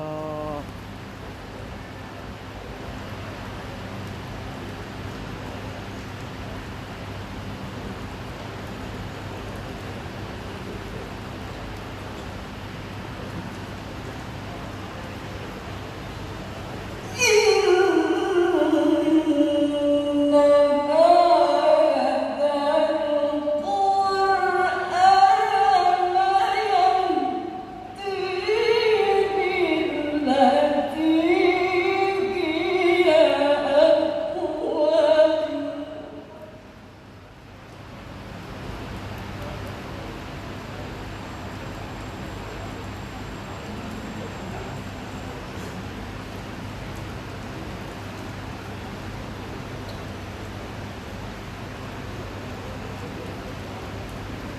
Allah.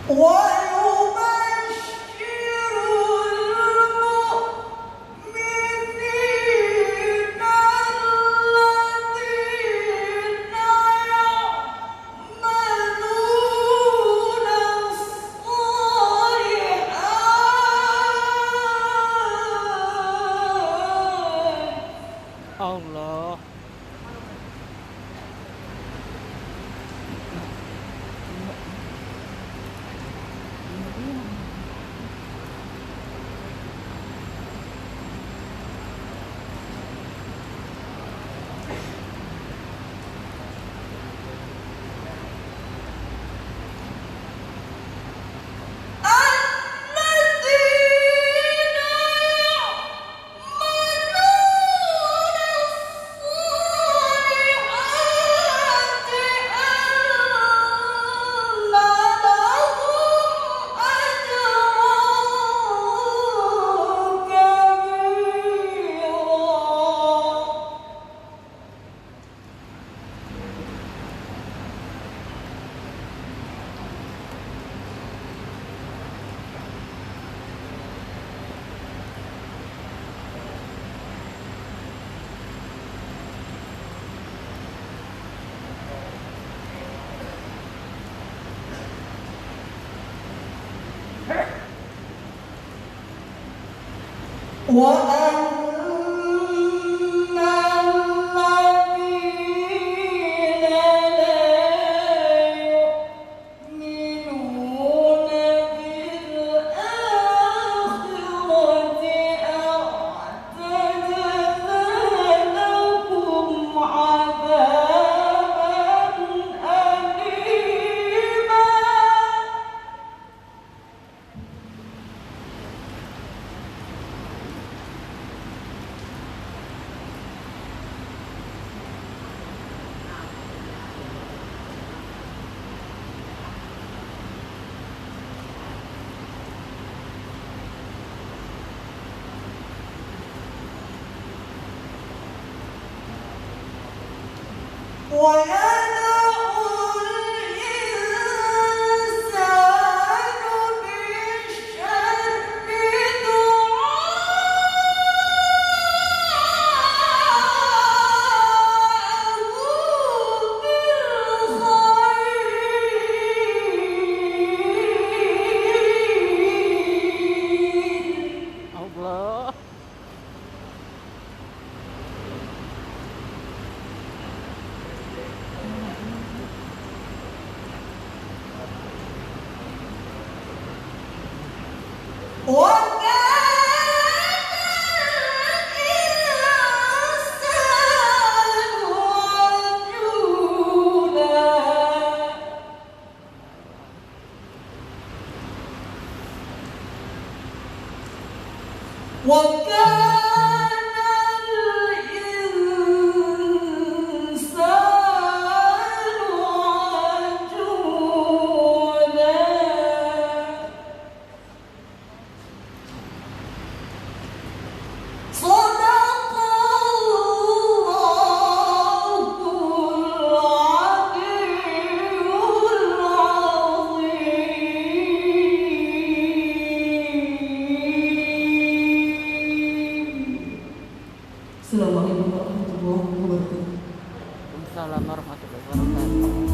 Allah. Allah. Assalamualaikum warahmatullahi wabarakatuh. Waalaikumsalam warahmatullahi wabarakatuh.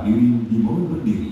Hadirin dimohon berdiri.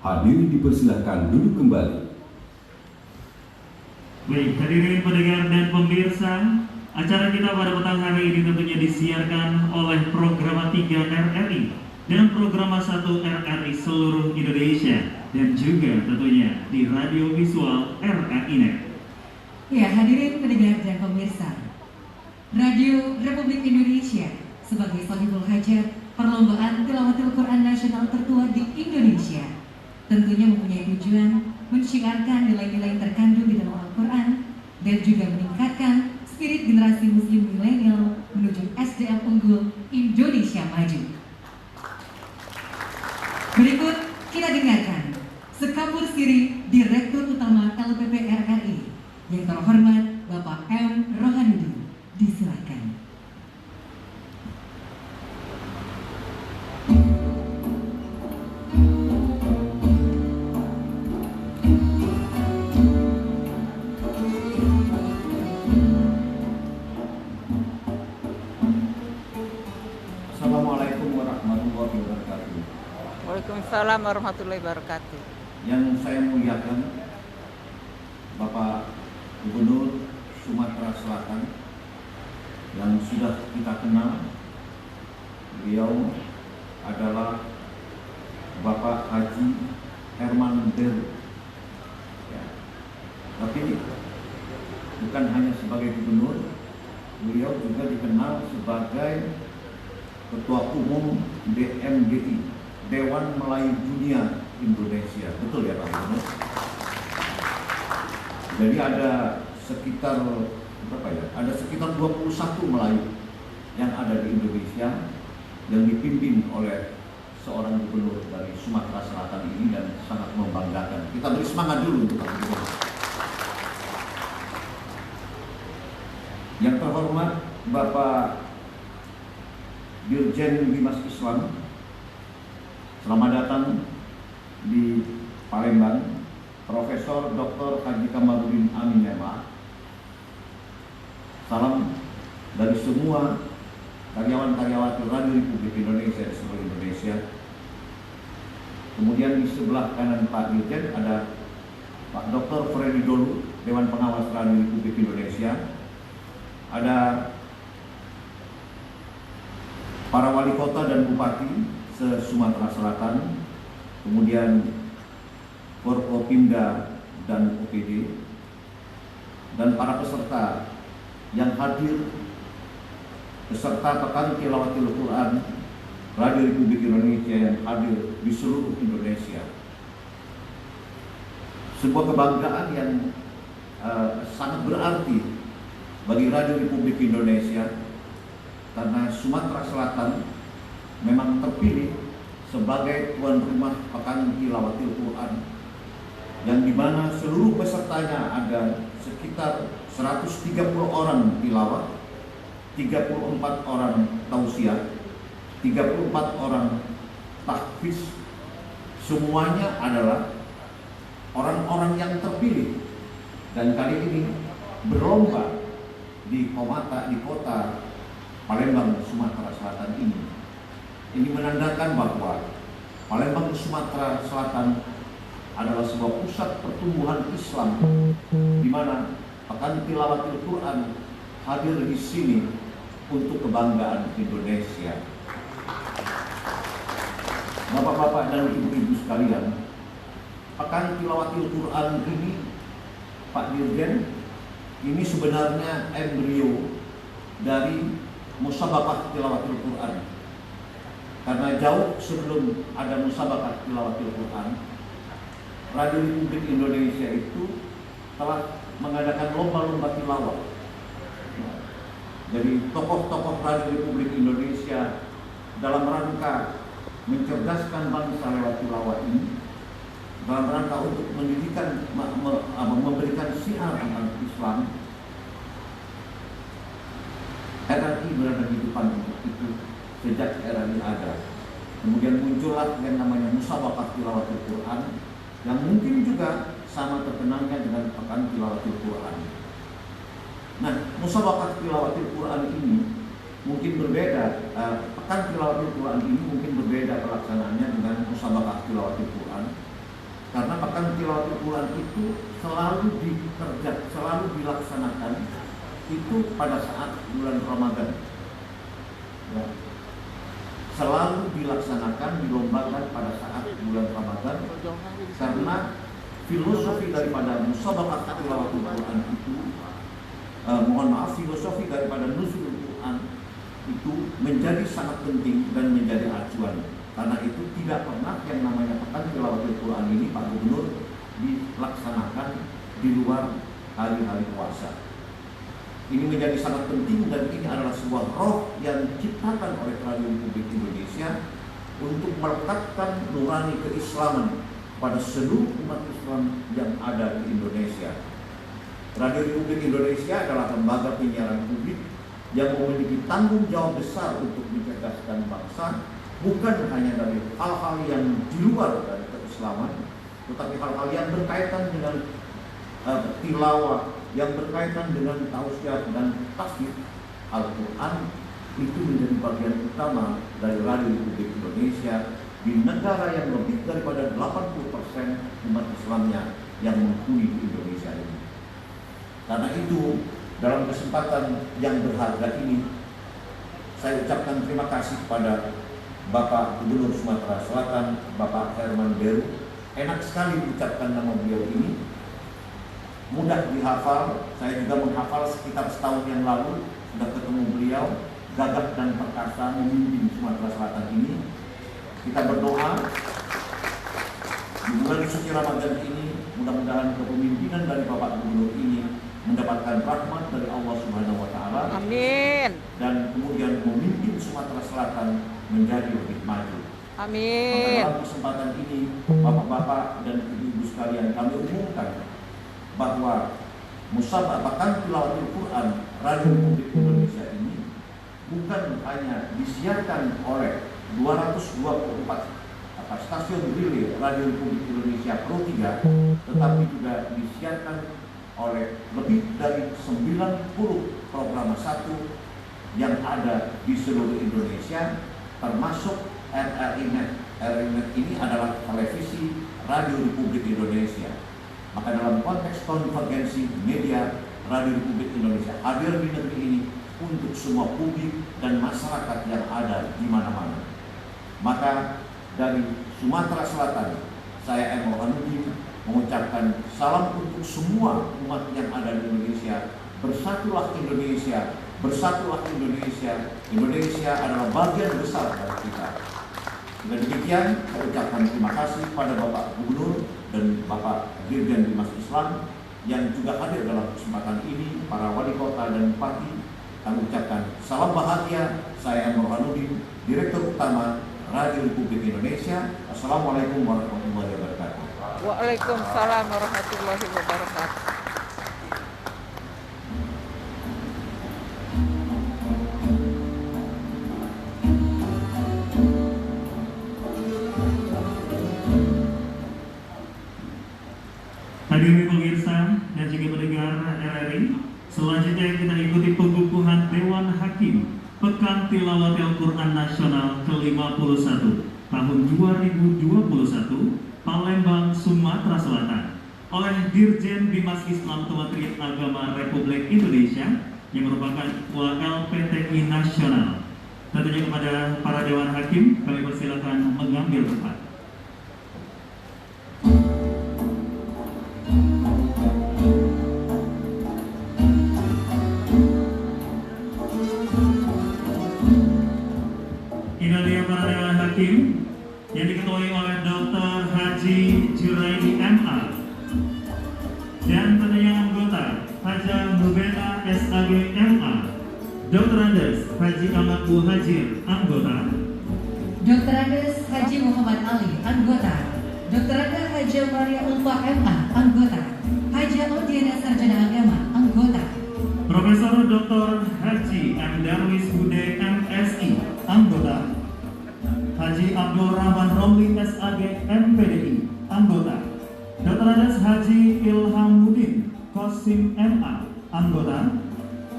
Hadirin dipersilahkan duduk kembali. Baik, hadirin pendengar dan pemirsa, acara kita pada petang hari ini tentunya disiarkan oleh Programa 3 RRI dan Programa 1 RRI seluruh Indonesia dan juga tentunya di Radio Visual RRI Net. Ya, hadirin pendengar dan pemirsa, Radio Republik Indonesia sebagai sahibul hajat perlombaan tilawatil Quran nasional tertua di Indonesia tentunya mempunyai tujuan mensyiarkan nilai-nilai terkandung di dalam Al-Quran dan juga meningkatkan spirit generasi muslim milenial menuju SDM unggul Indonesia maju. Berikut kita dengarkan sekabur siri Direktur Utama LPP RRI yang terhormat Bapak M. Rohanuddin. Disilakan. Assalamualaikum warahmatullahi wabarakatuh. Waalaikumsalam warahmatullahi wabarakatuh. Yang saya muliakan Bapak Gubernur Sumatera Selatan yang sudah kita kenal, beliau adalah Bapak Haji Herman Deru. Ya. Tapi bukan hanya sebagai gubernur, beliau juga dikenal sebagai Ketua Umum DMDI, Dewan Melayu Dunia Indonesia. Betul ya Pak Gubernur? Jadi ada sekitar berapa ya? Ada sekitar 21 Melayu yang ada di Indonesia yang dipimpin oleh seorang gubernur dari Sumatera Selatan ini dan sangat membanggakan. Kita beri semangat dulu untuk Pak Gubernur. Yang terhormat Bapak Dirjen Bimas Islam, selamat datang di Palembang, Profesor Dr. Haji Kamarudin Amin Yama. Salam dari semua karyawan-karyawati Radio Republik Indonesia di seluruh Indonesia. Kemudian di sebelah kanan Pak Dirjen ada Pak Dr. Freddy Dolu, Dewan Pengawas Radio Republik Indonesia. Ada para wali kota dan bupati se-Sumatera Selatan, kemudian Forkopimda dan OPD, dan para peserta yang hadir beserta Pekan Tilawatil Quran Radio Republik Indonesia yang hadir di seluruh Indonesia. Sebuah kebanggaan yang sangat berarti bagi Radio Republik Indonesia karena Sumatera Selatan memang terpilih sebagai tuan rumah Pekan Tilawatil Quran, yang dimana seluruh pesertanya ada sekitar 130 orang tilawah, 34 orang tausiah, 34 orang tahfiz. Semuanya adalah orang-orang yang terpilih, dan kali ini berlomba di kota Palembang, Sumatera Selatan ini. Ini menandakan bahwa Palembang, Sumatera Selatan adalah sebuah pusat pertumbuhan Islam, di mana Pekan Tilawatil Quran hadir di sini untuk kebanggaan Indonesia. Bapak-bapak dan ibu-ibu sekalian, Pekan Tilawatil Quran ini, Pak Dirjen, ini sebenarnya embrio dari Musabaqah Tilawatil Quran. Karena jauh sebelum ada Musabaqah Tilawatil Quran, Radio Republik Indonesia itu telah mengadakan lomba-lomba tilawah. Jadi tokoh-tokoh Radio Republik Indonesia dalam rangka mencerdaskan bangsa lewat tilawah ini, dalam rangka untuk mendidikan, memberikan siar tentang Islam, RRI berada di depan untuk itu sejak RRI ada. Kemudian muncullah yang namanya Musabaqah Tilawatil Quran, yang mungkin juga sama terkenalnya dengan Pekan Tilawatil Quran. Nah, Musabaqah Tilawatil Quran ini mungkin berbeda, Pekan Tilawatil Quran ini mungkin berbeda pelaksanaannya dengan Musabaqah Tilawatil Quran, karena Pekan Tilawatil Quran itu selalu dilaksanakan itu pada saat bulan Ramadan. Ya. Selalu dilaksanakan, dilombakan pada saat bulan Ramadan, karena filosofi daripada Musabaqah Tilawatil Quran itu, filosofi daripada nuzul Quran itu menjadi sangat penting dan menjadi acuan. Karena itu tidak pernah yang namanya Pekan Tilawatil Quran ini, Pak Gubernur, dilaksanakan di luar hari-hari puasa. Ini menjadi sangat penting, dan ini adalah sebuah roh yang diciptakan oleh Radio Republik Indonesia untuk melekatkan nurani keislaman pada seluruh umat Islam yang ada di Indonesia. Radio Republik Indonesia adalah lembaga penyiaran publik yang memiliki tanggung jawab besar untuk mencerdaskan bangsa, bukan hanya dari hal-hal yang di luar dari keislaman, tetapi hal-hal yang berkaitan dengan tilawah, yang berkaitan dengan tausiah dan tafsir Al-Quran. Itu menjadi bagian utama dari Radio Republik Indonesia di negara yang lebih daripada 80% umat Islamnya yang menghuni di Indonesia ini. Karena itu, dalam kesempatan yang berharga ini, saya ucapkan terima kasih kepada Bapak Gubernur Sumatera Selatan, Bapak Herman Deru. Enak sekali mengucapkan nama beliau ini, mudah dihafal. Saya juga menghafal sekitar setahun yang lalu, sudah ketemu beliau, gagah dan perkasa memimpin Sumatera Selatan ini. Kita berdoa di bulan suci Ramadan ini, mudah-mudahan kepemimpinan dari Bapak Gubernur ini mendapatkan rahmat dari Allah Subhanahu wa Ta'ala. Amin. Dan kemudian memimpin Sumatera Selatan menjadi lebih maju. Amin. Dalam kesempatan ini, Bapak-bapak dan ibu-ibu sekalian, kami umumkan bahwa Musabaqah Pekan Tilawatil Quran Radio Republik Indonesia ini bukan hanya disiarkan oleh 224 stasiun relay Radio Republik Indonesia Pro 3, tetapi juga disiarkan oleh lebih dari 90 program 1 yang ada di seluruh Indonesia, termasuk RRI Net. RRI Net ini adalah televisi Radio Republik Indonesia. Maka dalam konteks konvergensi media, Radio Republik Indonesia hadir di negeri ini untuk semua publik dan masyarakat yang ada di mana-mana. Maka dari Sumatera Selatan, saya M. Burhanuddin mengucapkan salam untuk semua umat yang ada di Indonesia. Bersatulah Indonesia, bersatulah Indonesia. Indonesia adalah bagian besar dari kita. Dengan demikian, saya ucapkan terima kasih kepada Bapak Gubernur dan Bapak Dirjen Bimas Islam yang juga hadir dalam kesempatan ini, para wali kota dan bupati, kami ucapkan salam bahagia. Saya Burhanuddin, Direktur Utama Radio Republik Indonesia. Assalamualaikum warahmatullahi wabarakatuh. Waalaikumsalam warahmatullahi wabarakatuh. Hadirin pemirsa dan juga pendengar RRI, selanjutnya kita ikuti pengukuhan Dewan Hakim Pekan Tilawat Al-Quran Nasional ke-51 tahun 2021 Palembang, Sumatera Selatan oleh Dirjen Bimas Islam Kementerian Agama Republik Indonesia yang merupakan Ketua LPTI Nasional. Tentunya kepada para Dewan Hakim kami persilakan mengambil tempat. Ini dia para Dewan Hakim yang diketuai oleh Dr. Haji Juraidi MA dan tentunya anggota Haja Nubena SAG MA, Dr. Andes Haji Ahmad Muhajir anggota, Dr. Andes Haji Muhammad Ali anggota, Dr. Anda Haja Maria Ulfa MA anggota, Haja Odiana Sarjana Agama anggota, Profesor Dr. Haji M. Darwis Bude MSI anggota, Haji Abdul Rahman Romli SAG MPDI anggota, Dr. Andes Haji Ilhamuddin Qasim MA anggota,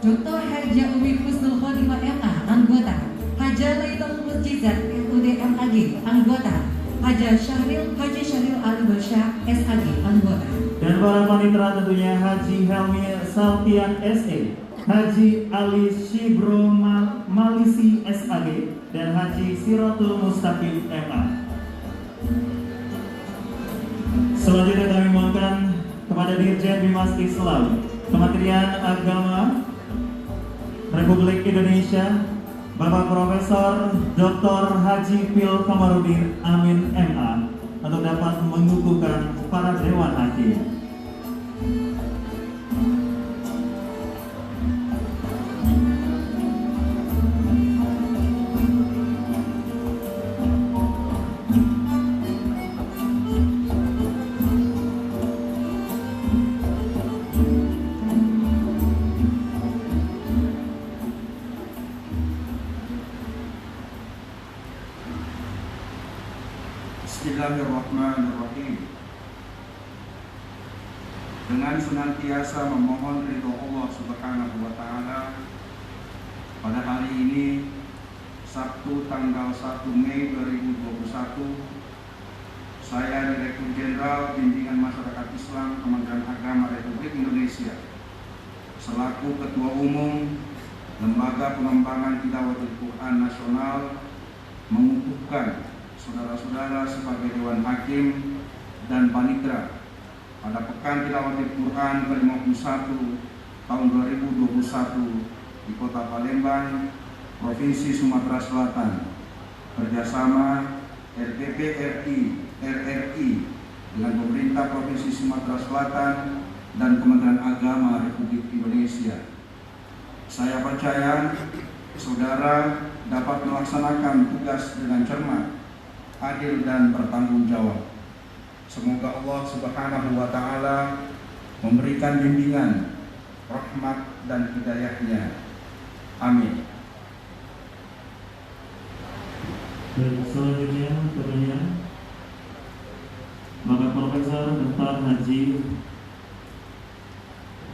Dr. Haja Umi Husnul Khotimah MA anggota, Haja Laitul Mujizat MUD MAG anggota, Haji Syahril Ali Basyah SAG anggota. Dan para panitera tentunya Haji Helmi Saltian SE, Haji Ali Shibro Malisi SAG, dan Haji Siratul Mustaqim MA. Selanjutnya kami mohonkan kepada Dirjen Bimas Islam Kementerian Agama Republik Indonesia Bapak Profesor Dr. Haji Pil Kamarudin Amin MA untuk dapat mengukuhkan para Dewan Hakim. Bismillahirrahmanirrahim. Dengan senantiasa memohon ridho Allah Subhanahu wa Ta'ala, pada hari ini Sabtu tanggal 1 Mei 2021, saya Direktur Jenderal Bimbingan Masyarakat Islam Kementerian Agama Republik Indonesia selaku Ketua Umum Lembaga Pengembangan Tilawatul Quran Nasional mengukuhkan saudara-saudara sebagai Dewan Hakim dan Panitera pada Pekan Tilawatul Quran ke-51 tahun 2021 di Kota Palembang, Provinsi Sumatera Selatan, kerjasama RPP RRI dengan pemerintah Provinsi Sumatera Selatan dan Kementerian Agama Republik Indonesia. Saya percaya saudara dapat melaksanakan tugas dengan cermat, adil dan bertanggung jawab. Semoga Allah Subhanahu wa Ta'ala memberikan bimbingan, rahmat dan hidayahnya. Amin. Dan selanjutnya tentunya Bapak Profesor Dr. Haji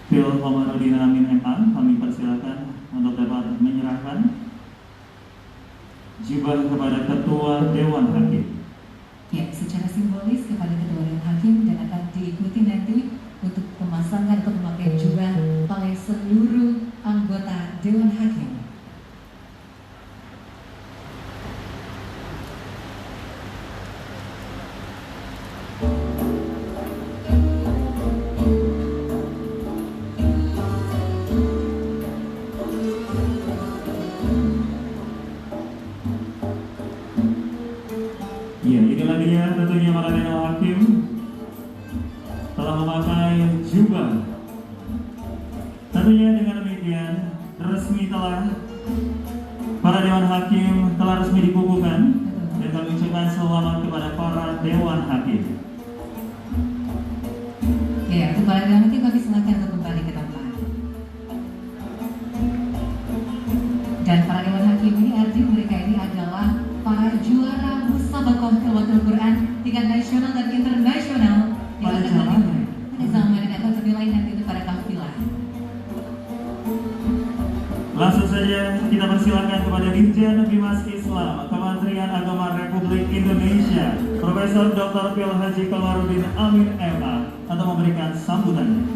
Pil Kamarudin Amin MA, kami persilakan untuk dapat menyerahkan jubah kepada Ketua Dewan Hakim. Ya, secara simbolis kepada Ketua Dewan Hakim dan akan diikuti nanti untuk pemasangan atau pemakaian jubah oleh seluruh anggota Dewan Hakim. Ya, inilah dia tentunya para Dewan Hakim telah memakai jubah. Tentunya dengan demikian resmi para Dewan Hakim telah resmi dikukuhkan dan kami ucapkan selamat kepada para Dewan Hakim. Ya, untuk para Dewan Hakim kami silakan untuk kembali ke tempat. Dan para Dewan Hakim ini arti mereka ini adalah para juara musabaqah tilawatul Quran tingkat nasional dan internasional Pada zaman dan akan bernilai nanti untuk para kafilah. langsung saja kita persilakan kepada Dirjen Bimas Islam Kementerian Agama Republik Indonesia Profesor Dr. Pil Haji Komarudin Amin MA untuk memberikan sambutannya.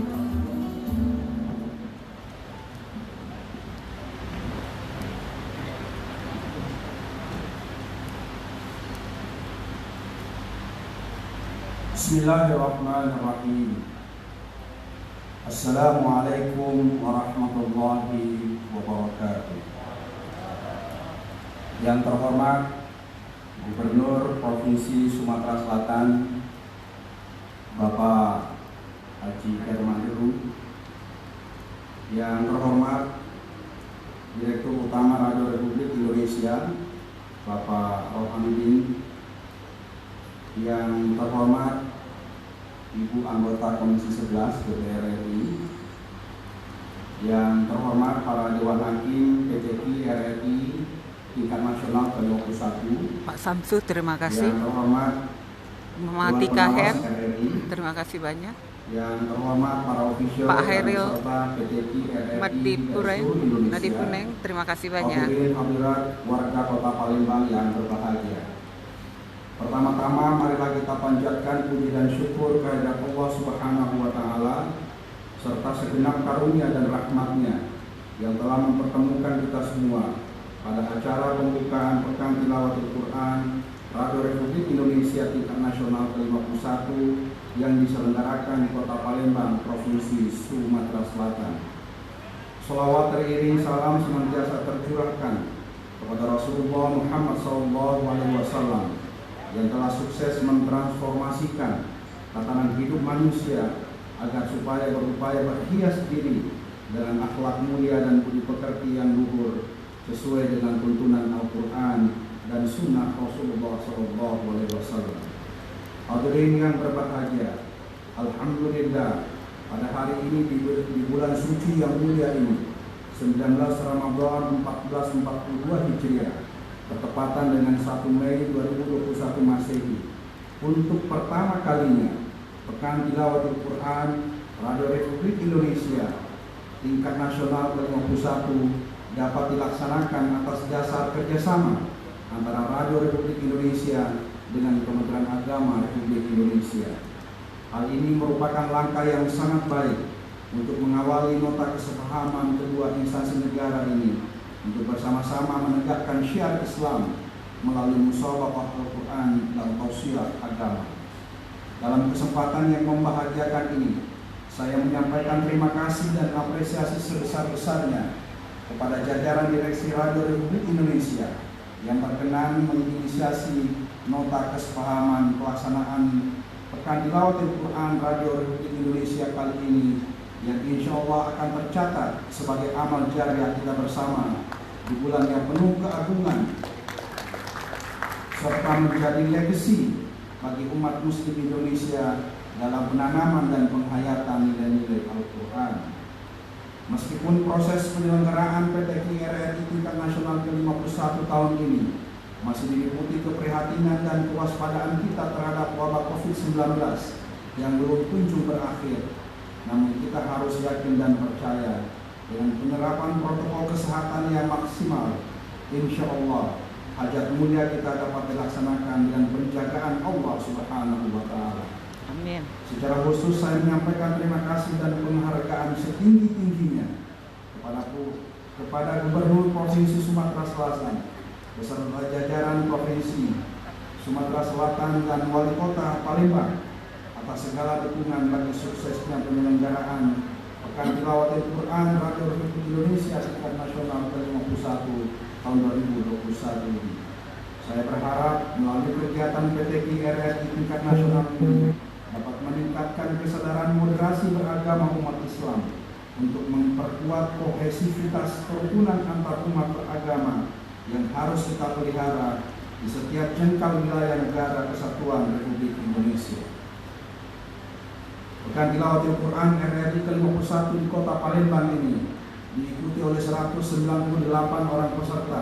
Bismillahirrahmanirrahim. Assalamualaikum warahmatullahi wabarakatuh. Yang terhormat Gubernur Provinsi Sumatera Selatan Bapak Haji Khairul. Yang terhormat Direktur Utama Radio Republik Indonesia Bapak Rohanuddin. Yang terhormat Ibu Anggota Komisi 11 DPR RI, yang terhormat para Dewan Hakim PTKI RRI tingkat nasional ke-21, Pak Samsu, terima kasih. yang terhormat Mama Dewan Tika Pengawas Hen, RRI, terima kasih banyak. yang terhormat para ofisial Pak dan Hairil peserta PTKI RRI Madi Pureng, seluruh Indonesia. Nadi Puneng, terima kasih banyak. Hadirin hadirat warga Kota Palembang yang berbahagia. Pertama-tama marilah kita panjatkan puji dan syukur kehadirat Allah Subhanahu wa taala serta segenap karunia dan rahmat-Nya yang telah mempertemukan kita semua pada acara pembukaan Pekan Tilawatul Quran Radio Republik Indonesia tingkat nasional ke-51 yang diselenggarakan di Kota Palembang, Provinsi Sumatera Selatan. Sholawat teriring salam senantiasa tercurahkan kepada Rasulullah Muhammad SAW yang telah sukses mentransformasikan tatanan hidup manusia agar supaya berupaya berhias diri dengan akhlak mulia dan budi pekerti yang luhur sesuai dengan tuntunan Al-Quran dan Sunnah Rasulullah SAW. Hadirin yang berbahagia, alhamdulillah pada hari ini di bulan suci yang mulia ini 19 Ramadan 1442 Hijriah bertepatan dengan 1 Mei 2021 Masehi, untuk pertama kalinya Pekan Tilawatul Quran Radio Republik Indonesia tingkat nasional ke-51 dapat dilaksanakan atas dasar kerjasama antara Radio Republik Indonesia dengan Kementerian Agama Republik Indonesia. Hal ini merupakan langkah yang sangat baik untuk mengawali nota kesepahaman kedua instansi negara ini untuk bersama-sama menegakkan syiar Islam melalui musabaqah Al-Quran dan tausiah agama. Dalam kesempatan yang membahagiakan ini, saya menyampaikan terima kasih dan apresiasi sebesar-besarnya kepada jajaran Direksi Radio Republik Indonesia yang berkenan menginisiasi nota kesepahaman pelaksanaan Pekan Tilawatul Quran Radio Republik Indonesia kali ini, yang insya Allah akan tercatat sebagai amal jariah kita bersama di bulan yang penuh keagungan serta menjadi legacy bagi umat muslim Indonesia dalam penanaman dan penghayatan nilai-nilai Al-Quran. Meskipun proses penyelenggaraan PTKI RRI tingkat nasional ke-51 tahun ini masih diliputi keprihatinan dan kewaspadaan kita terhadap wabah COVID-19 yang belum kunjung berakhir, namun kita harus yakin dan percaya dengan penerapan protokol kesehatan yang maksimal, insya Allah hajat mulia kita dapat dilaksanakan dengan penjagaan Allah Subhanahu wa taala. Amin. Secara khusus saya menyampaikan terima kasih dan penghargaan setinggi-tingginya kepada Gubernur Provinsi Sumatera Selatan beserta jajaran Provinsi Sumatera Selatan dan Wali Kota Palembang atas segala dukungan bagi suksesnya penyelenggaraan Pekan Tilawatul Quran Radio Republik Indonesia tingkat nasional ke-51 tahun 2021 ini. Saya berharap melalui kegiatan PTKI RRI tingkat nasional ini dapat meningkatkan kesadaran moderasi beragama umat Islam untuk memperkuat kohesivitas kerukunan antar umat beragama yang harus kita pelihara di setiap jengkal wilayah negara kesatuan Republik Indonesia. Pekan Tilawatil Quran RRI ke-51 di Kota Palembang ini diikuti oleh 198 orang peserta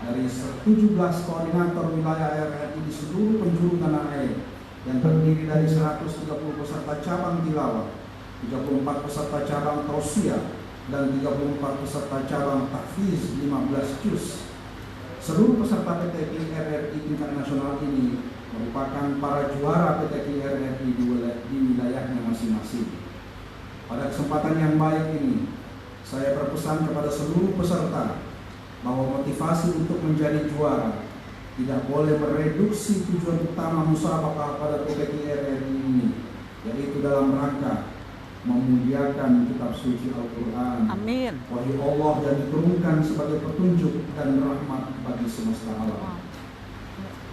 dari 17 koordinator wilayah RRI di seluruh penjuru tanah air yang terdiri dari 130 peserta cabang tilawah, 34 peserta cabang tausiah, dan 34 peserta cabang tahfiz 15 juz. Seluruh peserta PTQ RRI tingkat nasional ini merupakan para juara PTQ RRI di wilayahnya masing-masing. Pada kesempatan yang baik ini, saya berpesan kepada seluruh peserta bahwa motivasi untuk menjadi juara tidak boleh mereduksi tujuan utama musabaqah pada PTQ RRI ini, yaitu dalam rangka memuliakan kitab suci Al-Quran, Amin. wahyu Allah yang diturunkan sebagai petunjuk dan rahmat bagi semesta alam.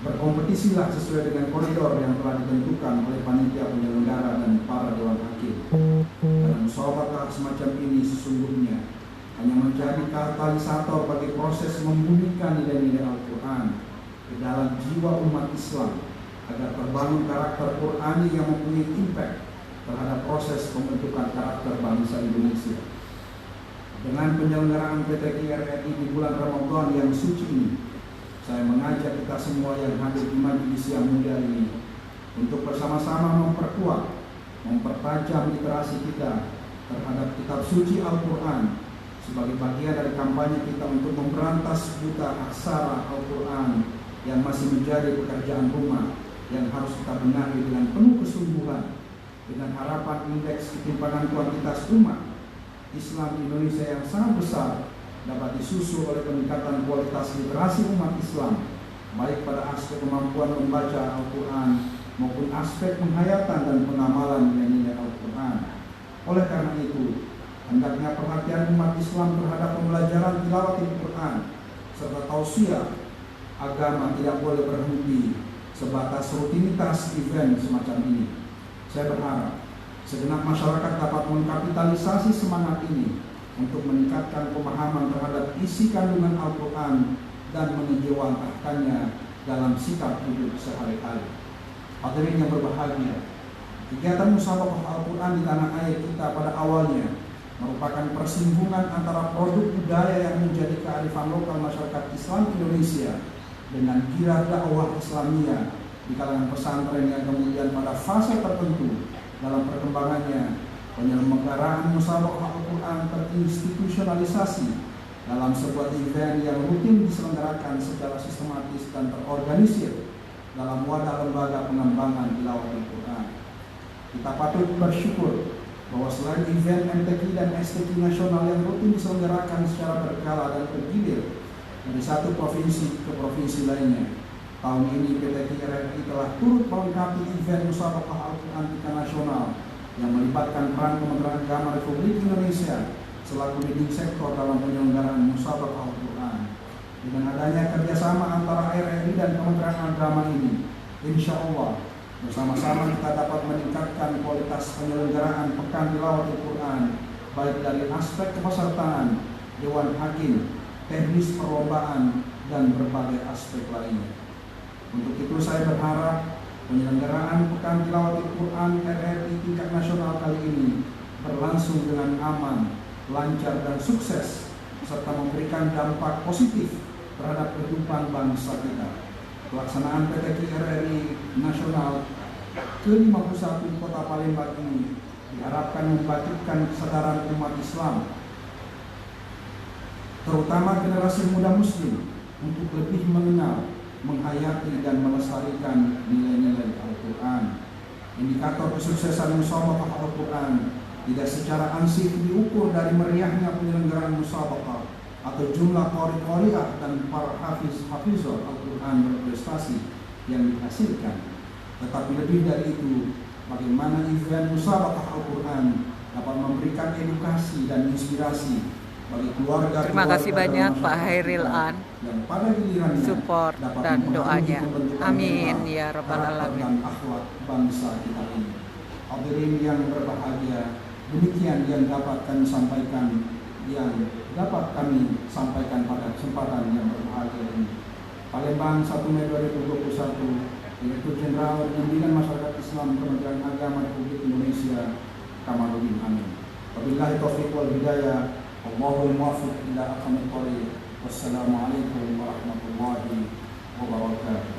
Berkompetisilah sesuai dengan koridor yang telah ditentukan oleh panitia penyelenggara dan para dewan hakim. Karena musabaqah semacam ini sesungguhnya hanya menjadi katalisator bagi proses membunyikan nilai-nilai Al-Quran ke dalam jiwa umat Islam agar terbangun karakter Qurani yang mempunyai impact terhadap proses pembentukan karakter bangsa Indonesia. Dengan penyelenggaraan PTQ RRI di bulan Ramadan yang suci ini, saya mengajak kita semua yang hadir di majelis yang mulia ini untuk bersama-sama mempertajam literasi kita terhadap kitab suci Al-Quran sebagai bagian dari kampanye kita untuk memberantas buta aksara Al-Quran yang masih menjadi pekerjaan rumah yang harus kita benahi dengan penuh kesungguhan, dengan harapan indeks ketimpangan kuantitas umat Islam di Indonesia yang sangat besar dapat disusul oleh peningkatan kualitas literasi umat Islam, baik pada aspek kemampuan membaca Al-Quran maupun aspek penghayatan dan pengamalan nilai-nilai Al-Quran. Oleh karena itu, hendaknya perhatian umat Islam terhadap pembelajaran tilawatil Quran serta tausiah agama tidak boleh berhenti sebatas rutinitas event semacam ini. Saya berharap segenap masyarakat dapat mengkapitalisasi semangat ini untuk meningkatkan pemahaman terhadap isi kandungan Al-Quran dan menjewantahkannya dalam sikap hidup sehari-hari. Hadirin yang berbahagia, kegiatan musabaqah Al-Quran di tanah air kita pada awalnya merupakan persinggungan antara produk budaya yang menjadi kearifan lokal masyarakat Islam Indonesia dengan kirah dakwah Islamiyah di kalangan pesantren yang kemudian pada fase tertentu dalam perkembangannya penyelenggaraan musabaqah Al-Quran terinstitusionalisasi dalam sebuah event yang rutin diselenggarakan secara sistematis dan terorganisir dalam wadah lembaga pengembangan tilawatil Quran. Kita patut bersyukur bahwa selain event MTQ dan STQ nasional yang rutin diselenggarakan secara berkala dan bergilir dari satu provinsi ke provinsi lainnya, tahun ini PTQ RRI telah turut melengkapi event musabaqah Al-Quran tingkat nasional yang melibatkan peran Kementerian Agama Republik Indonesia selaku leading sektor dalam penyelenggaraan musabaqah Al-Quran. Dengan adanya kerjasama antara RRI dan Kementerian Agama ini, insya Allah bersama-sama kita dapat meningkatkan kualitas penyelenggaraan Pekan Tilawatil Quran baik dari aspek kepesertaan, dewan hakim, teknis perlombaan, dan berbagai aspek lainnya. Untuk itu saya berharap penyelenggaraan Pekan Tilawatil Quran RRI tingkat nasional kali ini berlangsung dengan aman, lancar, dan sukses serta memberikan dampak positif terhadap kehidupan bangsa kita. Pelaksanaan PTQ RRI nasional ke-51 di Kota Palembang ini diharapkan membangkitkan kesadaran umat Islam, terutama generasi muda muslim, untuk lebih mengenal, menghayati, dan melestarikan nilai-nilai Al-Quran. Indikator kesuksesan musabaqah Al-Quran tidak secara ansih diukur dari meriahnya penyelenggaraan musabaqah atau jumlah qari-qariah dan para hafizah Al-Quran berprestasi yang dihasilkan, tetapi lebih dari itu, bagaimana event musabaqah Al-Quran dapat memberikan edukasi dan inspirasi bagi keluarga. Terima kasih banyak Pak Hairil An yang pada gilirannya support dan doanya. Amin ya rabbal alamin. Dan akhlak bangsa kita ini. Hadirin yang berbahagia, Demikian yang dapat kami sampaikan pada kesempatan yang berbahagia ini. Palembang 1 Mei 2021, Direktur Jenderal Bimbingan Masyarakat Islam Kementerian Agama Republik Indonesia, Kamarudin Amin. Wabillahi taufiq wal hidayah. Allahumma muwaffiq ila aqwamit thoriq. Wassalamualaikum warahmatullahi wabarakatuh.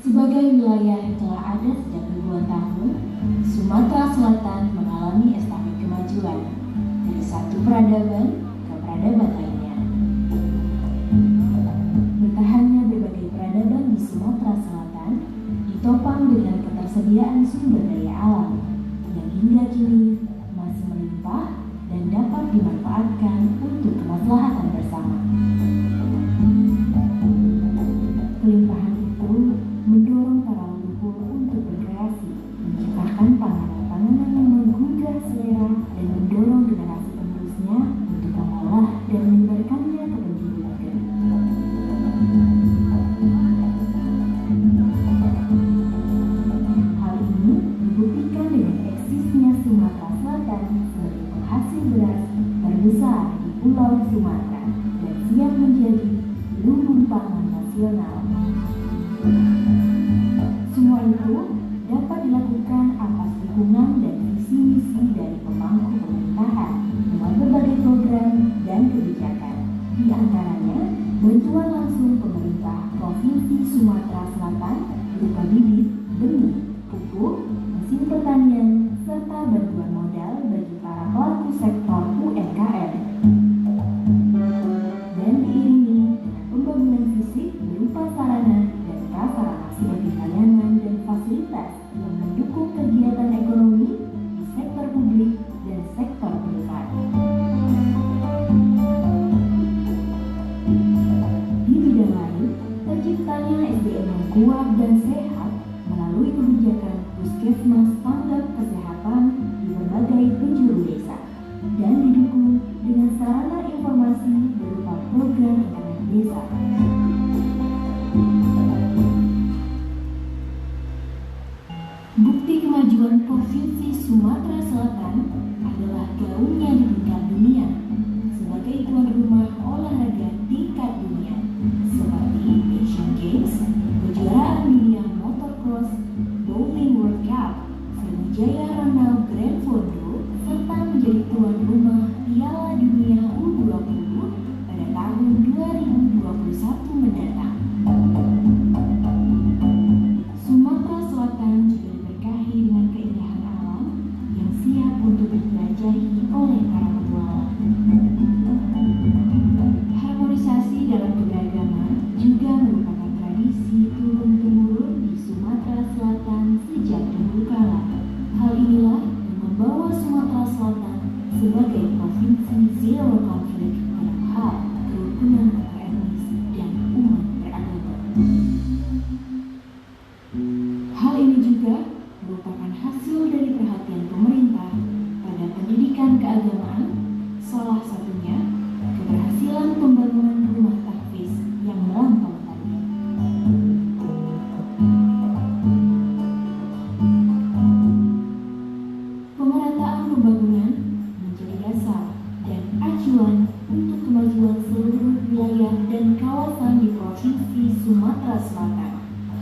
Sebagai wilayah yang telah ada sejak ribuan tahun, Sumatera Selatan mengalami estafet kemajuan dari satu peradaban ke peradaban lainnya. Bertahannya berbagai peradaban di Sumatera Selatan ditopang dengan ketersediaan sumber daya alam yang hingga kini masih melimpah dan dapat dimanfaatkan untuk kemaslahatan bersama. Kelimpahan itu mendorong para leluhur untuk berkreasi, menciptakan panganan-panganan yang menggugah selera dan mendorong generasi penerusnya untuk mengolah dan menyebarkannya ke penjuru negeri. Hal ini dibuktikan dengan eksisnya Sumatera Selatan sebagai penghasil beras terbesar di Pulau Sumatera dan siap menjadi lumbung pangan nasional. Semua itu dapat dilakukan atas dukungan dan visi misi dari pemangku pemerintahan melalui berbagai program dan kebijakan. Di antaranya, bantuan langsung pemerintah Provinsi Sumatera Selatan berupa bibit, benih, pupuk, mesin pertanian, serta bantuan modal bagi para pelaku sektor UMKM. Dan diiringi dengan pembangunan fisik berupa sarana dan prasarana sebagai layanan dan fasilitas yang mendukung kegiatan ekonomi di sektor publik dan sektor privat. Di bidang lain, terciptanya SDM yang kuat dan sehat melalui kebijakan puskesmas tanggap kesehatan di berbagai penjuru desa dan didukung dengan sarana informasi berupa program internet desa. Bukti kemajuan Provinsi Sumatera Selatan adalah gaungnya di tingkat dunia sebagai tuan rumah olahraga tingkat dunia seperti Asian Games, kejuaraan dunia motocross, bowling World Cup, Sriwijaya Ranau Grand Fondo, serta menjadi tuan rumah Piala Dunia U20 pada tahun 2021 mendatang. Sumatera Selatan juga diberkahi dengan keindahan alam yang siap untuk dijelajahi oleh para petualang. Harmonisasi dalam keberagaman juga merupakan tradisi turun-temurun di Sumatera Selatan sejak dahulu kala. Hal inilah yang membawa Sumatera Selatan sebagai provinsi zero konflik dalam hal kerukunan antar etnis dan umat beragama. Hal ini juga merupakan hasil dari perhatian pemerintah pada pendidikan keagamaan, salah satunya keberhasilan pembangunan rumah tahfiz yang merantau tadi. Pemerataan pembangunan menjadi dasar dan acuan untuk kemajuan seluruh wilayah dan kawasan di Provinsi Sumatera Selatan.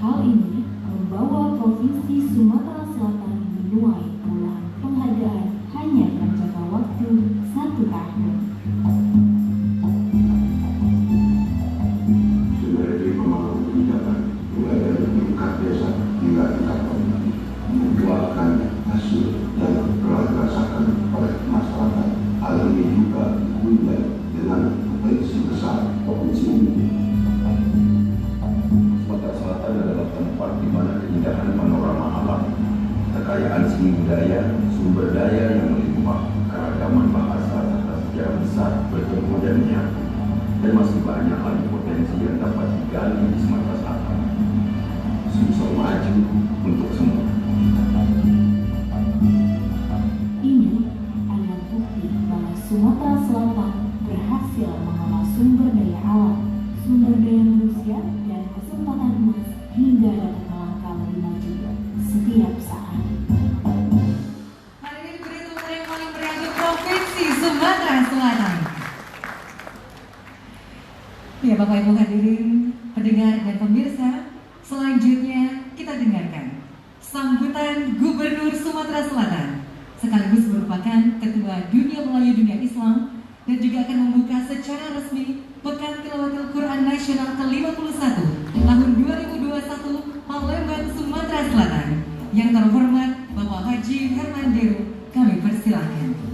Hal ini membawa Provinsi Sumatera Selatan menuai puluhan penghargaan hanya dalam jangka waktu 1 tahun. Sudah dari pembangunan kebijakan mulai dari tingkat desa hingga tingkat kabupaten membuahkan hasil dalam Kombinasi budaya, sumber daya yang melimpah, keragaman bahasa serta sejarah besar bertemu dan menyatu, dan masih banyak lagi potensi yang dapat digali di Sumatera Selatan. Sumsel maju untuk semua. Ini adalah bukti bahwa Sumatera Selatan berhasil mengolah sumber daya alam, sumber daya manusia, dan kesempatan emas hingga dapat melangkah lebih maju setiap saat. Hadirin beri tepuk tangan yang paling meriah untuk Provinsi Sumatera Selatan. Ya Bapak Ibu hadirin, pendengar dan pemirsa, selanjutnya kita dengarkan sambutan Gubernur Sumatera Selatan sekaligus merupakan Ketua Dunia Melayu Dunia Islam dan juga akan membuka secara resmi Pekan Tilawatil Quran Nasional ke-51 tahun 2021 Palembang, Sumatera Selatan. Yang terhormat Bapak Haji Herman Deru, kami persilahkan.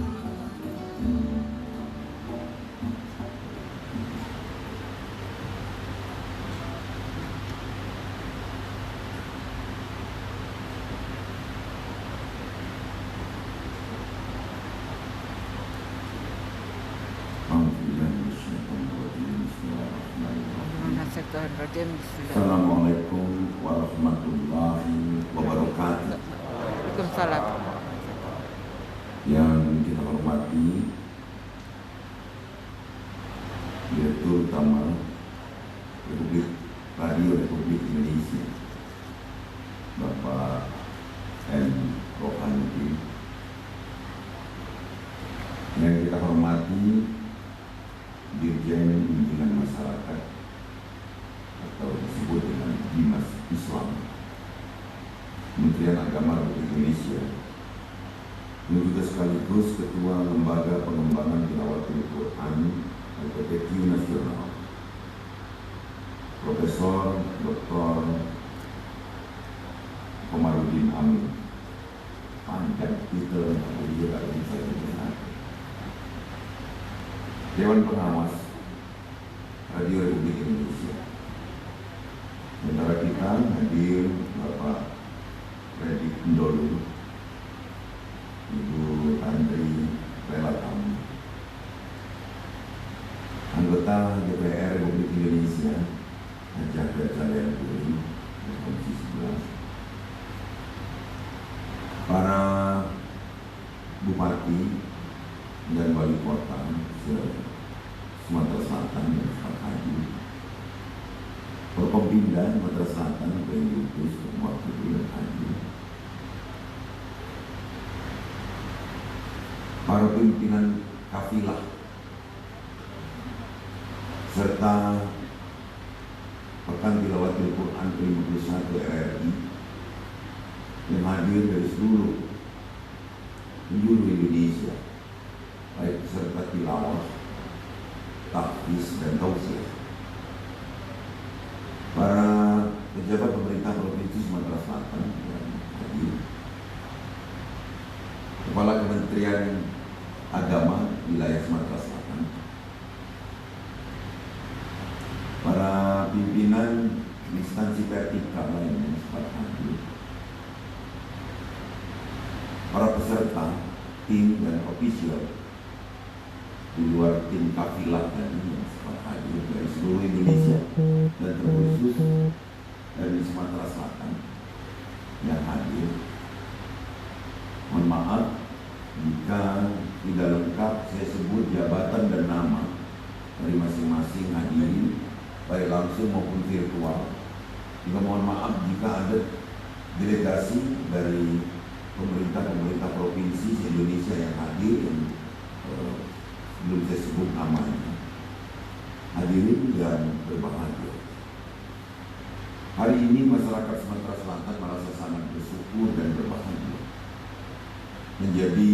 Assalamualaikum warahmatullahi wabarakatuh. Waalaikumsalam. Yang kita hormati Direktur Utama Radio Republik Indonesia Bapak M. Rohani, yang kita hormati Dirjen Bimbingan Masyarakat atau disebut dengan Dimas Islam Kementerian Agama Republik Indonesia, yang juga sekaligus Ketua Lembaga Pengembangan Tilawatil Quran LPTQ Nasional, Profesor Dr. Komarudin Amin, panjang titel beliau kalau bisa didengar, Dewan Pengawas Radio Republik Indonesia. Sementara kita hadir Bapak Freddy Ndolu, Ibu Andri Relatam, anggota DPR Republik Indonesia Hajah Gajah Puri Komisi 11, para bupati dan wali kota Sumatera Selatan dan Haji, Forkompinda Sumatera Selatan, Pengurus Wakil dan Haji, para pimpinan kafilah, serta Pekan Tilawatil Quran ke-51 RRI yang hadir dari seluruh penjuru Indonesia, baik peserta tilawah, tahfiz dan tausiah, para pejabat pemerintah Provinsi Sumatera Selatan yang hadir, Kepala Kementerian Agama wilayah Sumatera Selatan, para pimpinan instansi vertikal lain yang sempat hadir, para peserta, tim dan ofisial di luar tim kafilah tadi yang sempat hadir dari seluruh Indonesia dan terkhusus dari Sumatera Selatan yang hadir. Mohon maaf jika tidak lengkap saya sebut jabatan dan nama dari masing-masing hadirin, baik langsung maupun virtual. Juga mohon maaf jika ada delegasi dari pemerintah provinsi Indonesia yang hadir yang belum saya sebut namanya. Hadirin yang berbahagia, hari ini masyarakat Sumatera Selatan merasa sangat bersyukur dan berbahagia menjadi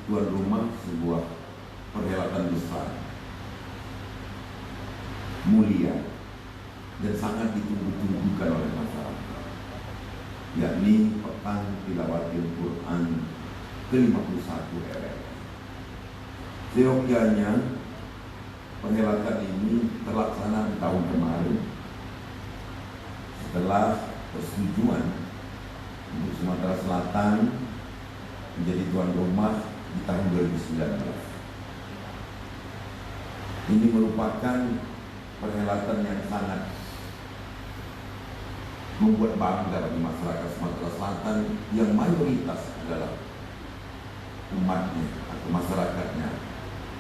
tuan rumah sebuah perhelatan besar, mulia, dan sangat ditunggu-tunggukan oleh masyarakat, yakni Pekan Tilawatil Quran ke-51 RRI. Seyogyanya perhelatan ini terlaksana di tahun kemarin setelah persetujuan untuk Sumatera Selatan menjadi tuan rumah di tahun 2019. Ini merupakan perhelatan yang sangat membuat bangga bagi masyarakat Sumatera Selatan yang mayoritas adalah umatnya atau masyarakatnya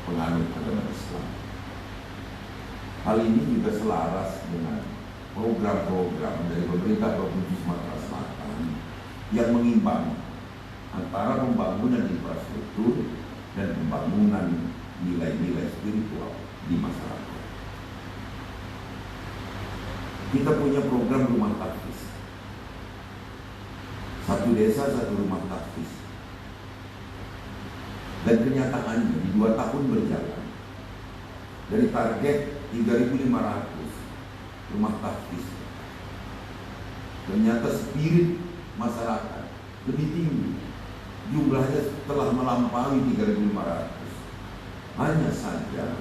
penganut agama Islam. Hal ini juga selaras dengan program-program dari pemerintah Provinsi Sumatera Selatan yang mengimbang antara pembangunan infrastruktur dan pembangunan nilai-nilai spiritual di masyarakat. Kita punya program rumah tahfiz. Satu desa, satu rumah tahfiz. Dan kenyataannya di 2 tahun berjalan, dari target 3.500 rumah tahfiz, ternyata spirit masyarakat lebih tinggi. Jumlahnya telah melampaui 3.500. Hanya saja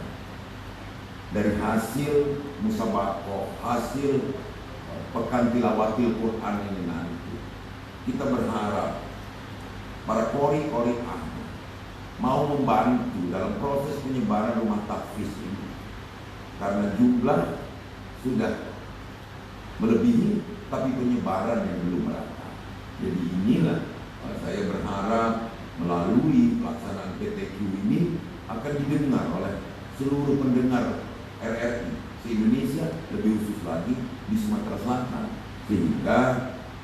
dari hasil musabaqah, hasil pekan tilawatil Quran ini nanti, kita berharap para qori-qori mau membantu dalam proses penyebaran rumah tahfiz ini, karena jumlah sudah melebihi tapi penyebaran yang belum merata. Jadi inilah saya berharap melalui pelaksanaan PTQ ini akan didengar oleh seluruh pendengar RRI se-Indonesia, lebih khusus lagi di Sumatera Selatan, sehingga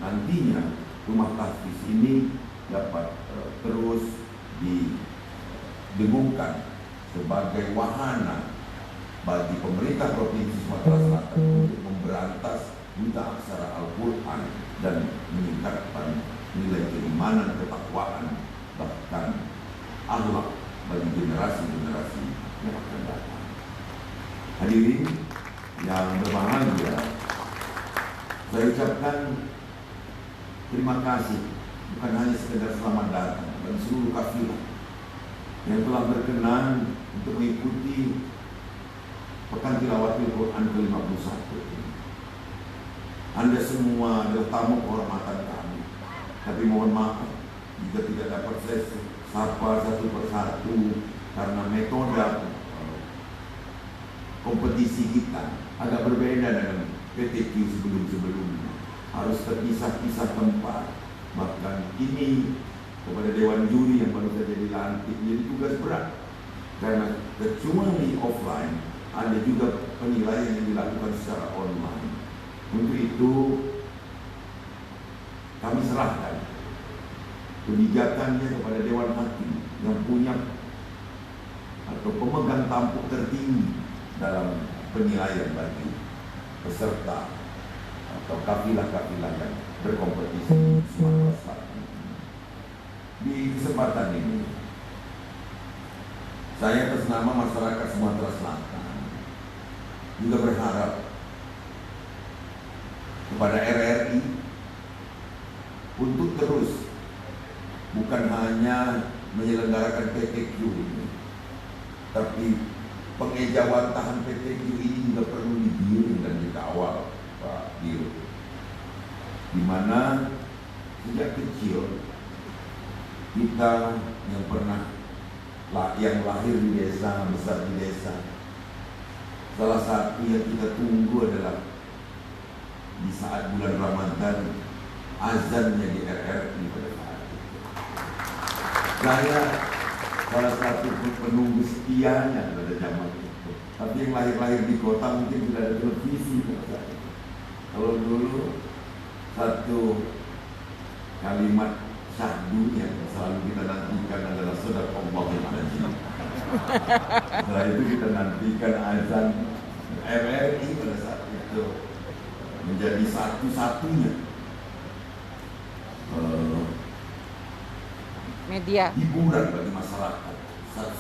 nantinya rumah tahfiz ini dapat terus didengungkan sebagai wahana bagi pemerintah Provinsi Sumatera Selatan untuk memberantas buta aksara Al-Quran dan meningkatkan nilai keimanan, ketakwaan, bahkan akhlak bagi generasi-generasi yang akan datang. Hadirin yang berbahagia, saya ucapkan terima kasih bukan hanya sekedar selamat datang bagi seluruh kafilah yang telah berkenan untuk mengikuti Pekan Tilawatil Quran ke-51 ini. Anda semua adalah tamu kehormatan kami, tapi mohon maaf jika tidak dapat saya sapa satu persatu karena metode kompetisi kita agak berbeda dengan PTQ sebelum-sebelumnya. Harus terpisah-pisah tempat. Bahkan ini kepada Dewan Juri yang baru saja dilantik menjadi tugas berat, karena kecuali offline ada juga penilaian yang dilakukan secara online. Untuk itu kami serahkan kebijakannya kepada Dewan Hakim yang punya atau pemegang tampuk tertinggi dalam penilaian bagi peserta atau kafilah-kafilah yang berkompetisi di Sumatera Selatan. Di kesempatan ini, saya atas nama masyarakat Sumatera Selatan juga berharap kepada RRI untuk terus bukan hanya menyelenggarakan PTQ ini, tapi pengejawantahan PTQ ini juga perlu digiring dan dikawal, Pak Dirut, di mana sejak kecil kita yang lahir di desa, besar di desa, salah satu yang kita tunggu adalah di saat bulan Ramadan azannya di RRI pada saat itu. Saya salah satu penunggu setianya pada zaman itu. Tapi yang lahir-lahir di kota mungkin tidak ada televisi pada saat itu. Kalau dulu satu kalimat syahdu yang selalu kita nantikan adalah sadaqallahul azim. Setelah itu kita nantikan azan RRI pada saat itu menjadi satu-satunya media hiburan bagi masyarakat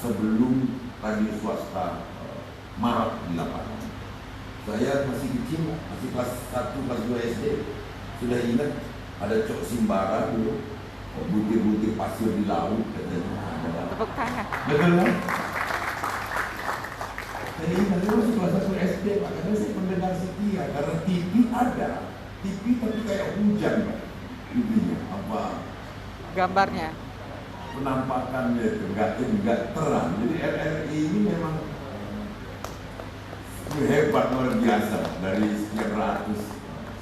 sebelum radio swasta marak di lapangan. Saya masih kecil, masih kelas 1, kelas 2 SD, sudah ingat ada Cok Simbara dulu, butir-butir pasir di laut katanya. tepuk tangan. Betul kan? Saya ingat itu masih kelas 1 SD, Pak, karena saya pendengar setia, karena TV ada, TV tapi kayak hujan, Pak. TV-nya apa? Gambarnya. penampakannya itu enggak terang. Jadi RRI ini memang hebat, luar biasa. Dari sekian ratus